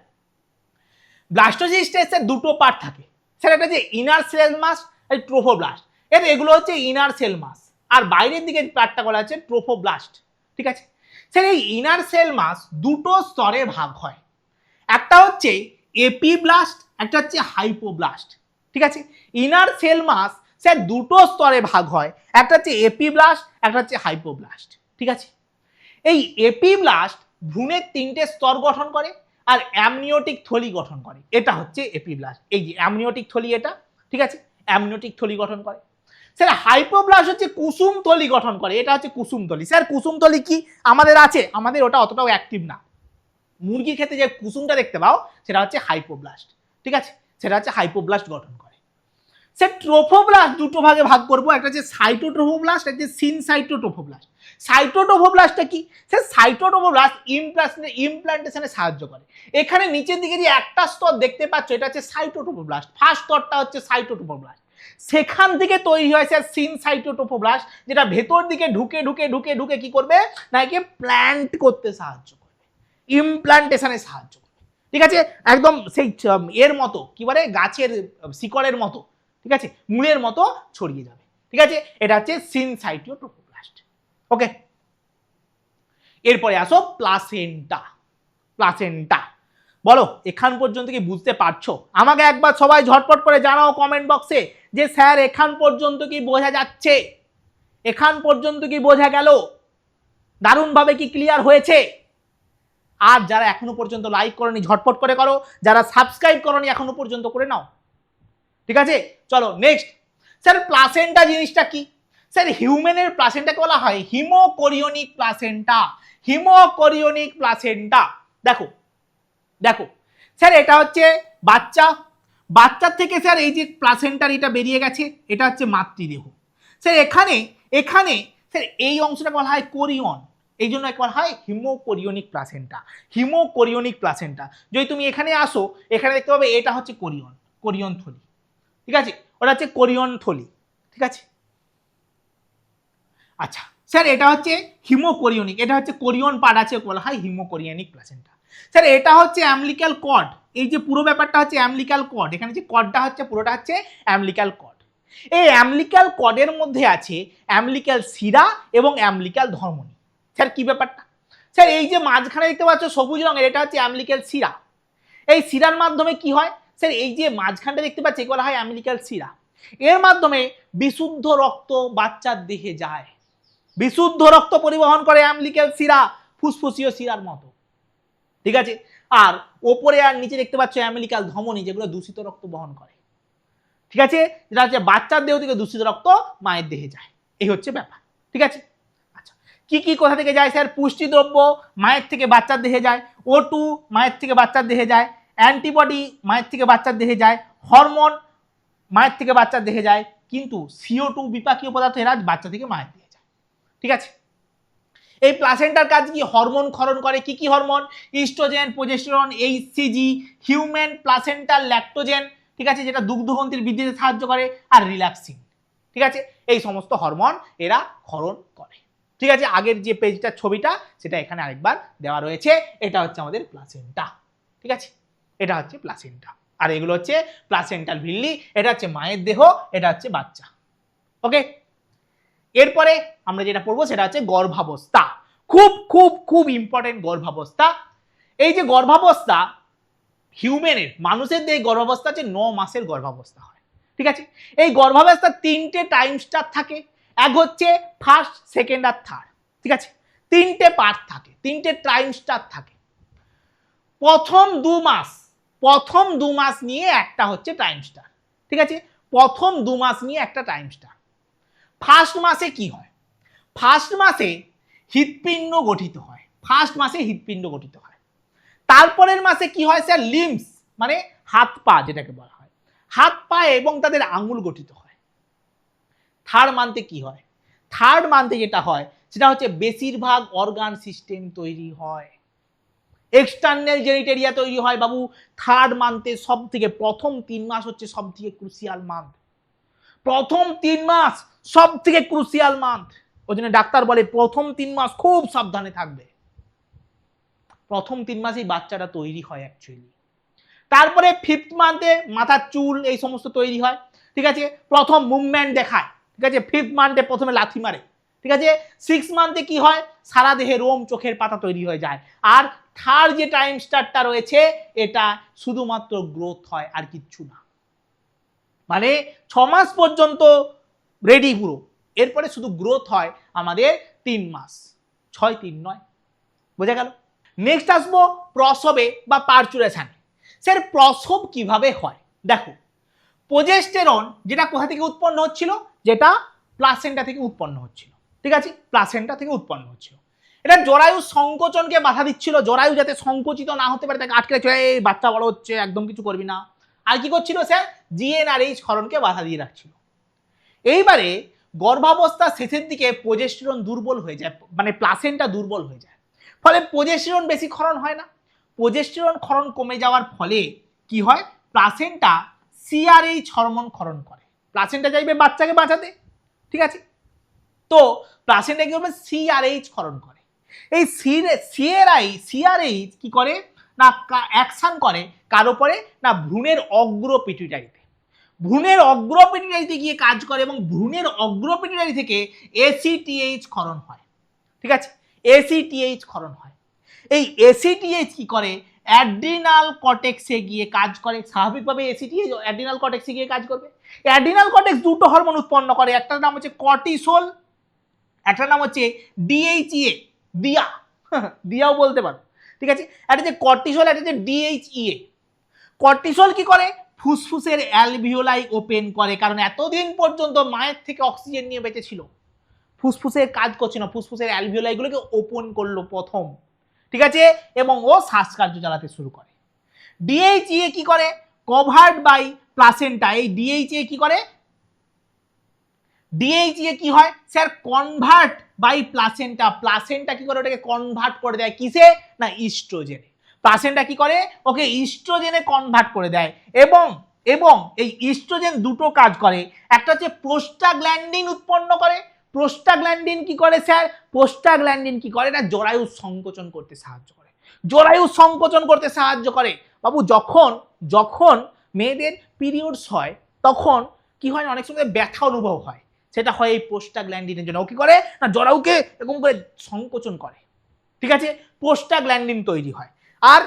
ব্লাস্টোসিস্টের স্যার দুটো পার্ট থাকে স্যার, একটা যে ইনার সেল মাস আর ট্রোফোব্লাস্ট। এগুলো হচ্ছে ইনার সেল মাস, আর বাইরের দিকে পার্টটা বলা হচ্ছে ট্রোফোব্লাস্ট। ঠিক আছে স্যার, এই ইনার সেল মাস দুটো স্তরে ভাগ হয়, একটা হচ্ছে এপিব্লাস্ট, একটা হচ্ছে হাইপোব্লাস্ট। ঠিক আছে, ইনার সেল মাস স্যার দুটো স্তরে ভাগ হয়, একটা হচ্ছে এপিব্লাস্ট, একটা হচ্ছে হাইপোব্লাস্ট। ঠিক আছে, এই এপিব্লাস্ট ভ্রূণের 3টে স্তর গঠন করে আর অ্যামনিওটিক থলি গঠন করে, এটা হচ্ছে এপিব্লাস্ট। এই যে অ্যামনিওটিক থলি এটা, ঠিক আছে, অ্যামনিওটিক থলি গঠন করে। স্যার হাইপোব্লাস্ট হচ্ছে কুসুম থলি গঠন করে, এটা হচ্ছে কুসুম থলি। স্যার কুসুম থলি কি আমাদের আছে? আমাদের ওটা অতটাও অ্যাক্টিভ না। মুরগির ক্ষেত্রে যে কুসুমটা দেখতে পাও সেটা হচ্ছে হাইপোব্লাস্ট। ঠিক আছে, সেটা হচ্ছে হাইপোব্লাস্ট গঠন করে। স্যার ট্রোফোব্লাস্ট দুটো ভাগে ভাগ করবো, একটা হচ্ছে সাইটোট্রোফোব্লাস্ট, একটা হচ্ছে সিনসাইটোট্রোফোব্লাস্ট। সাইটোট্রোফোব্লাস্টটা কি? স্যার সাইটোট্রোফোব্লাস্ট ইমপ্লান্টেশনে সাহায্য করে। এখানে নিচের দিকে যে একটা স্তর দেখতে পাচ্ছ এটা হচ্ছে সাইটোট্রোফোব্লাস্ট, ফার্স্ট স্তরটা হচ্ছে সাইটোট্রোফোব্লাস্ট। সেখান থেকে তৈরি হয় স্যার সিনসাইটোট্রোফোব্লাস্ট, যেটা ভেতর দিকে ঢুকে ঢুকে ঢুকে ঢুকে কি করবে না, একে প্ল্যান্ট করতে সাহায্য করবে, ইমপ্লান্টেশনে সাহায্য করবে। ঠিক আছে, একদম সেই এর মতো কি বলে গাছের শিকড়ের মতো, ঠিক আছে, মূলের মতো ছড়িয়ে যাবে। ঠিক আছে, এটা হচ্ছে সিনসাইটোট্রোফোব্লাস্ট। ওকে, এরপরে আসো প্লাসেন্টা। প্লাসেন্টা বলো এখান পর্যন্ত কি বুঝতে পারছো? আমাকে একবার সবাই ঝটপট করে জানাও কমেন্ট বক্সে যে স্যার এখান পর্যন্ত কি বোঝা যাচ্ছে, এখান পর্যন্ত কি বোঝা গেল, দারুণভাবে কি ক্লিয়ার হয়েছে? আর যারা এখনো পর্যন্ত লাইক করনি ঝটপট করে করো, যারা সাবস্ক্রাইব করনি এখনো পর্যন্ত করে নাও। ঠিক আছে, চলো নেক্সট। স্যার প্লাসেন্টা জিনিসটা কি? স্যার হিউম্যানের প্লাসেন্টাকে বলা হয় হিমোকোরিওনিক প্লাসেন্টা। হিমোকোরিওনিক প্লাসেন্টা দেখো দেখো স্যার, এটা হচ্ছে বাচ্চা, বাচ্চার থেকে স্যার এই যে প্লাসেন্টার এটা বেরিয়ে গেছে, এটা হচ্ছে মাতৃদেহ। স্যার এখানে এখানে স্যার এই অংশটা বলা হয় কোরিয়ন, এই জন্য বলা হয় হিমোকোরিওনিক প্লাসেন্টা। হিমোকোরিওনিক প্লাসেন্টা যদি তুমি এখানে আসো, এখানে দেখতে পাবে এটা হচ্ছে কোরিয়ন, কোরিয়ন থলি। ঠিক আছে, ওটা হচ্ছে কোরিয়ন থলি। ঠিক আছে, আচ্ছা স্যার এটা হচ্ছে হিমোকোরিওনিক, এটা হচ্ছে কোরিয়ন পার্ট আছে, বলা হয় হিমোকোরিওনিক প্লাসেন্টা। স্যার এটা হচ্ছে অ্যামলিক্যাল কর্ড, এই যে পুরো ব্যাপারটা হচ্ছে অ্যামলিক্যাল কর্ড, এখানে যে কর্ডটা হচ্ছে পুরোটা হচ্ছে অ্যামলিক্যাল কর্ড। এই অ্যামলিক্যাল কর্ডের মধ্যে আছে অ্যামলিক্যাল শিরা এবং অ্যামলিক্যাল ধমনী। স্যার কি ব্যাপারটা? স্যার এই যে মাঝখানে দেখতে পাচ্ছ সবুজ রঙের, এটা হচ্ছে অ্যামলিক্যাল শিরা। এই শিরার মাধ্যমে কি হয়? স্যার এই যে মাঝখানটা দেখতে পাচ্ছি বলা হয় অ্যামলিক্যাল শিরা। এর মাধ্যমে বিশুদ্ধ রক্ত বাচ্চার দেহে যায়, বিশুদ্ধ রক্ত পরিবহন করে অ্যামলিক্যাল শিরা, ফুসফুসীয় শিরার মতো। ঠিক আছে, আর ওপরে আর নিচে দেখতে পাচ্ছ অ্যামলিক্যাল ধমনী, যেগুলো দূষিত রক্ত বহন করে। ঠিক আছে, যেটা হচ্ছে বাচ্চার দেহ থেকে দূষিত রক্ত মায়ের দেহে যায়, এই হচ্ছে ব্যাপার। ঠিক আছে, আচ্ছা কি কি কোথা থেকে যায়? স্যার পুষ্টি দ্রব্য মায়ের থেকে বাচ্চার দেহে যায়, O2 মায়ের থেকে বাচ্চার দেহে যায়, অ্যান্টিবডি মায়ের থেকে বাচ্চার দেহে যায়, হরমোন মায়ের থেকে বাচ্চার দেহে যায়, কিন্তু CO2 বিপাকীয় পদার্থ এরা বাচ্চা থেকে মায়ের দেহে যায়। ঠিক আছে, এই প্লাসেন্টার কাজ কি? হরমোন ক্ষরণ করে। কি কি hormone? Oestrogen, progesterone, HCG, human placental lactogen, ঠিক আছে, যেটা দুগ্ধগ্রন্থির বৃদ্ধিতে সাহায্য করে, আর রিল্যাক্সিন। ঠিক আছে, এই সমস্ত হরমোন এরা ক্ষরণ করে। ঠিক আছে, আগের যে পেজটার ছবিটা সেটা এখানে আরেকবার দেওয়া রয়েছে, এটা হচ্ছে আমাদের প্লাসেন্টা। ঠিক আছে, এটা হচ্ছে প্লাসেন্টা, আর এগুলো হচ্ছে প্লাসেন্টাল ভিল্লি, এটা হচ্ছে মায়ের দেহ, এটা হচ্ছে বাচ্চা। ওকে, এরপরে আমরা যেটা পড়বো সেটা হচ্ছে গর্ভাবস্থা। খুব খুব খুব ইম্পর্টেন্ট গর্ভাবস্থা। এই যে গর্ভাবস্থা, হিউম্যানের মানুষের যে গর্ভাবস্থা আছে 9 মাসের গর্ভাবস্থা হয়, ঠিক আছে। এই গর্ভাবস্থার 3টে টাইম স্টার থাকে, এক হচ্ছে ফার্স্ট, সেকেন্ড আর থার্ড, ঠিক আছে। 3টে পার্ট থাকে, 3টে টাইম স্টার থাকে। প্রথম 2 মাস নিয়ে একটা হচ্ছে টাইম স্টার, ঠিক আছে। প্রথম 2 মাস নিয়ে একটা টাইম স্টার। ফার্স্ট মাসে কি হয়? ফার্স্ট মাসে হৃৎপিণ্ড গঠিত হয়, ফার্স্ট মাসে হৃৎপিণ্ড গঠিত হয়। তারপরের মাসে কি হয় স্যার? লিম্বস, মানে হাত পা যেটাকে বলা হয়, হাত পা এবং তাদের আঙুল গঠিত হয়। থার্ড মান্থে কি হয়? থার্ড মান্থে যেটা হয় সেটা হচ্ছে বেশিরভাগ অর্গান সিস্টেম তৈরি হয়, এক্সটার্নাল জেনিটেরিয়া তৈরি হয় বাবু থার্ড মান্থে। সব থেকে প্রথম 3 মাস হচ্ছে সব থেকে ক্রুশিয়াল মান্থ, প্রথম 3 মাস সব থেকে ক্রুশিয়াল মান্থ। ওই জন্য ডাক্তার বলে প্রথম 3 মাস খুব সাবধানে থাকবে। প্রথম 3 মাসেই বাচ্চাটা তৈরি হয় অ্যাকচুয়ালি। তারপরে 5th মান্থে মাথার চুল এই সমস্ত তৈরি হয়, ঠিক আছে। প্রথম মুভমেন্ট দেখায়, ঠিক আছে। 5th মান্থে প্রথমে লাথি মারে, ঠিক আছে। 6th মান্থে কি হয়? সারা দেহে রোম, চোখের পাতা তৈরি হয়ে যায়। আর থার্ড যে টাইম স্টারটা রয়েছে এটা শুধুমাত্র গ্রোথ হয় আর কিচ্ছু না, মানে 6 মাস পর্যন্ত রেডি পুরো, এরপরে শুধু গ্রোথ হয় আমাদের 3 মাস, 6 3 9, বোঝা গেল। নেক্সট আসবো প্রসবে বা পার্চুরেশন। স্যার প্রসব কিভাবে হয়? দেখো, প্রোজেস্টেরন যেটা কোথা থেকে উৎপন্ন হচ্ছিল? যেটা প্লাসেন্টা থেকে উৎপন্ন হচ্ছিল, ঠিক আছে। প্লাসেন্টা থেকে উৎপন্ন হচ্ছিল, এটা জরায়ু সংকোচনকে বাধা দিচ্ছিল, জরায়ু যাতে সংকুচিত না হতে পারে তাকে আটকে রাখছিল, এই বাচ্চা বড় হচ্ছে একদম কিছু করবি না। আর কি করছিল স্যার? জিএনআরএইচ ক্ষরণকে বাধা দিয়ে রাখছিল। এইবারে গর্ভাবস্থার শেষের দিকে প্রোজেস্টেরন দুর্বল হয়ে যায়, মানে প্লাসেন্টা দুর্বল হয়ে যায়, ফলে প্রোজেস্টেরন বেশি ক্ষরণ হয় না। প্রোজেস্টেরন ক্ষরণ কমে যাওয়ার ফলে কি হয়? প্লাসেন্টা সিআরএইচ হরমোন ক্ষরণ করে, প্লাসেন্টা চাইবে বাচ্চাকে বাঁচাতে, ঠিক আছে। তো প্লাসেন্টা কি করবে? সিআরএইচ ক্ষরণ করে। এই সিআরএইচ কি করে না অ্যাকশন করে কার উপরে? না ভ্রূণের অগ্র পিটুইটারিতে। ভ্রূণের অগ্র পিটুইটারিতে গিয়ে কাজ করে এবং ভ্রূণের অগ্র পিটুইটারি থেকে এসিটিএইচ ক্ষরণ হয়, ঠিক আছে। এসিটিএইচ ক্ষরণ হয়। এই এসিটিএইচ কি করে? অ্যাড্রিনাল কর্টেক্সে গিয়ে কাজ করে। স্বাভাবিকভাবে এসিটিএইচ অ্যাড্রিনাল কর্টেক্সে গিয়ে কাজ করবে। অ্যাড্রিনাল কর্টেক্স দুটো হরমোন উৎপন্ন করে, একটার নাম হচ্ছে কর্টিসোল, একটার নাম হচ্ছে ডিএইচইএ, দিয়াও বলতে পারো, ঠিক আছে। একটা যে কর্টিসল, একটা যে ডিএইচইএ। কর্টিসল কি করে? ফুসফুসের অ্যালভিওলাই ওপেন করে, কারণ এতদিন পর্যন্ত মায়ের থেকে অক্সিজেন নিয়ে বেঁচে ছিল, ফুসফুসের কাজ করছে না, ফুসফুসের অ্যালভিওলাইগুলোকে ওপেন করলো প্রথম, ঠিক আছে, এবং ও শ্বাসকার্য চালাতে শুরু করে। ডিএইচইএ কি করে? Covered by placenta. এই ডিএইচইএ কি করে? ডিএইচইএ কি হয় sir? Convert by placenta. Placenta কি করে? ওটাকে কনভার্ট করে দেয় কিসে? না ইস্ট্রোজেনে। প্লাসেন্টা কি করে? ওকে ইস্ট্রোজেনে কনভার্ট করে দেয়। এবং এবং এই ইস্ট্রোজেন দুটো কাজ করে, একটা হচ্ছে প্রোস্টাগ্ল্যান্ডিন উৎপন্ন করে। প্রোস্টাগ্ল্যান্ডিন কি করে স্যার? প্রোস্টাগ্ল্যান্ডিন কি করে? না জরায়ু সংকোচন করতে সাহায্য করে, জরায়ু সংকোচন করতে সাহায্য করে। বাবু যখন যখন মেয়েদের পিরিয়ডস হয় তখন কি হয়? অনেক সময় ব্যথা অনুভব হয়, সেটা হয় এই প্রোস্টাগ্ল্যান্ডিনের জন্য। ও কি করে? না জরায়ুকে এরকম করে সংকোচন করে, ঠিক আছে। প্রোস্টাগ্ল্যান্ডিন তৈরি হয় আর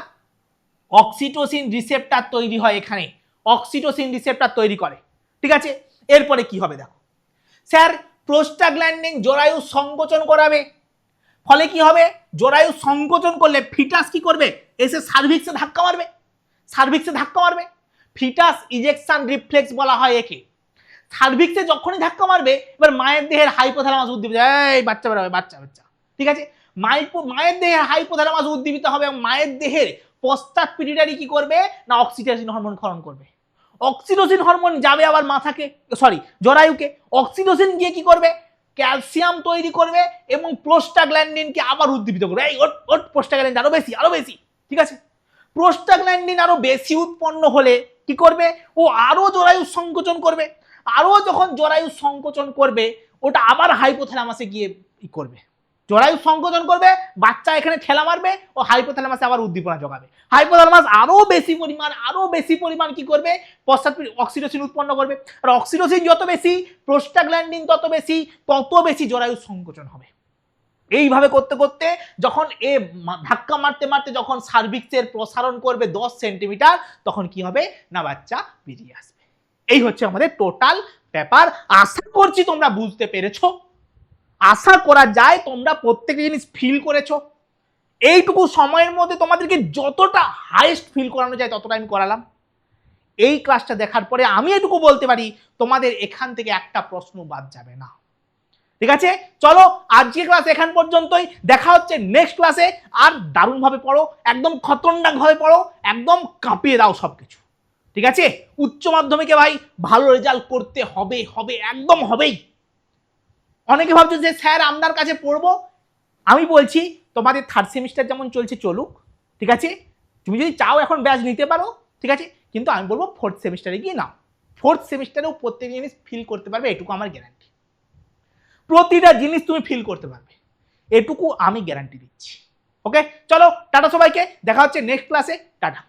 অক্সিটোসিন রিসেপ্টর তৈরি হয়, এখানে অক্সিটোসিন রিসেপ্টর তৈরি করে, ঠিক আছে। এরপরে কি হবে দেখো স্যার, প্রোস্টাগ্ল্যান্ডিন জরায়ু সংকোচন করাবে, ফলে কি হবে? জরায়ু সংকোচন করলে ফিটাস কি করবে? এসে সার্ভিক্সে ধাক্কা মারবে, সার্ভিক্সে ধাক্কা মারবে। ফিটাস ইজেকশন রিফ্লেক্স বলা হয় একে। সার্ভিক্সে যখনই ধাক্কা মারবে, এবার মায়ের দেহের হাইপোথ্যালামাস উদ্দীপিত, এই বাচ্চা বেরোবে, বাচ্চা বাচ্চা, ঠিক আছে। মায়ের দেহের হাইপোথ্যালামাস উদ্দীপিত হবে এবং মায়ের দেহের পশ্চাৎ পিটুইটারি কি করবে? না অক্সিটোসিন হরমোন ক্ষরণ করবে। অক্সিটোসিন হরমোন যাবে আবার মাথাকে, জরায়ুকে। অক্সিটোসিন গিয়ে কি করবে? ক্যালসিয়াম তৈরি করবে এবং প্রোস্টাগ্ল্যান্ডিনকে আবার উদ্দীপিত করবে, এই ওট প্রোস্টাগ্ল্যান্ডিন আরো বেশি, আরো বেশি, ঠিক আছে। প্রোস্টাগ্ল্যান্ডিন আরো বেশি উৎপন্ন হলে কি করবে? ও আরো জরায়ু সংকোচন করবে। আরো যখন জরায়ু সংকোচন করবে, ওটা আবার হাইপোথ্যালামাসে গিয়ে করবে, জরায়ু সংকোচন করবে, বাচ্চা এখানে ঠেলা মারবে, ও হাইপোথ্যালামাসে আবার উদ্দীপনা যোগাবে। হাইপোথ্যালামাস আরো বেশি পরিমাণ কি করবে? পশ্চাৎ অক্সিটোসিন উৎপন্ন করবে। আর অক্সিটোসিন যত বেশি, প্রোস্টাগ্ল্যান্ডিন তত বেশি জরায়ু সংকোচন হবে। এইভাবে করতে করতে যখন এ ধাক্কা মারতে মারতে যখন সার্ভিক্সের প্রসারণ করবে 10 সেন্টিমিটার, তখন কি হবে না বাচ্চা বেরিয়ে আসবে। এই হচ্ছে আমাদের টোটাল ব্যাপার। আশা করছি তোমরা বুঝতে পেরেছো, আশা করা যায় তোমরা প্রত্যেকটা জিনিস ফিল করেছো। এইটুকু সময়ের মধ্যে তোমাদেরকে যতটা হাইস্ট ফিল করানো যায় ততটা আমি করালাম। এই ক্লাসটা দেখার পরে আমি এটুকু বলতে পারি তোমাদের এখান থেকে একটা প্রশ্ন বাদ যাবে না। ঠিক আছে, চলো আজকে ক্লাস এখান পর্যন্তই, দেখা হচ্ছে নেক্সট ক্লাসে। আর দারুণভাবে পড়ো, একদম খতরনাক ভাবে পড়ো, একদম কাঁপিয়ে দাও সবকিছু। ঠিক আছে, উচ্চ মাধ্যমিকে ভাই ভালো রেজাল্ট করতে হবে, হবে একদম হবেই। অনেকে ভাবছো যে স্যার আপনার কাছে পড়বো, আমি বলছি তোমাদের থার্ড সেমিস্টার যেমন চলছে চলুক, ঠিক আছে, তুমি যদি চাও এখন ব্যাচ নিতে পারো, ঠিক আছে, কিন্তু আমি বলবো ফোর্থ সেমিস্টারে গিয়ে নাও। ফোর্থ সেমিস্টারেও প্রত্যেক জিনিস ফিল করতে পারবে, এটুকু আমার গ্যারান্টি। প্রতিটা জিনিস তুমি ফিল করতে পারবে, এটুকু আমি গ্যারান্টি দিচ্ছি। ওকে, চলো টাটা সবাইকে, দেখা হচ্ছে নেক্সট ক্লাসে, টাটা।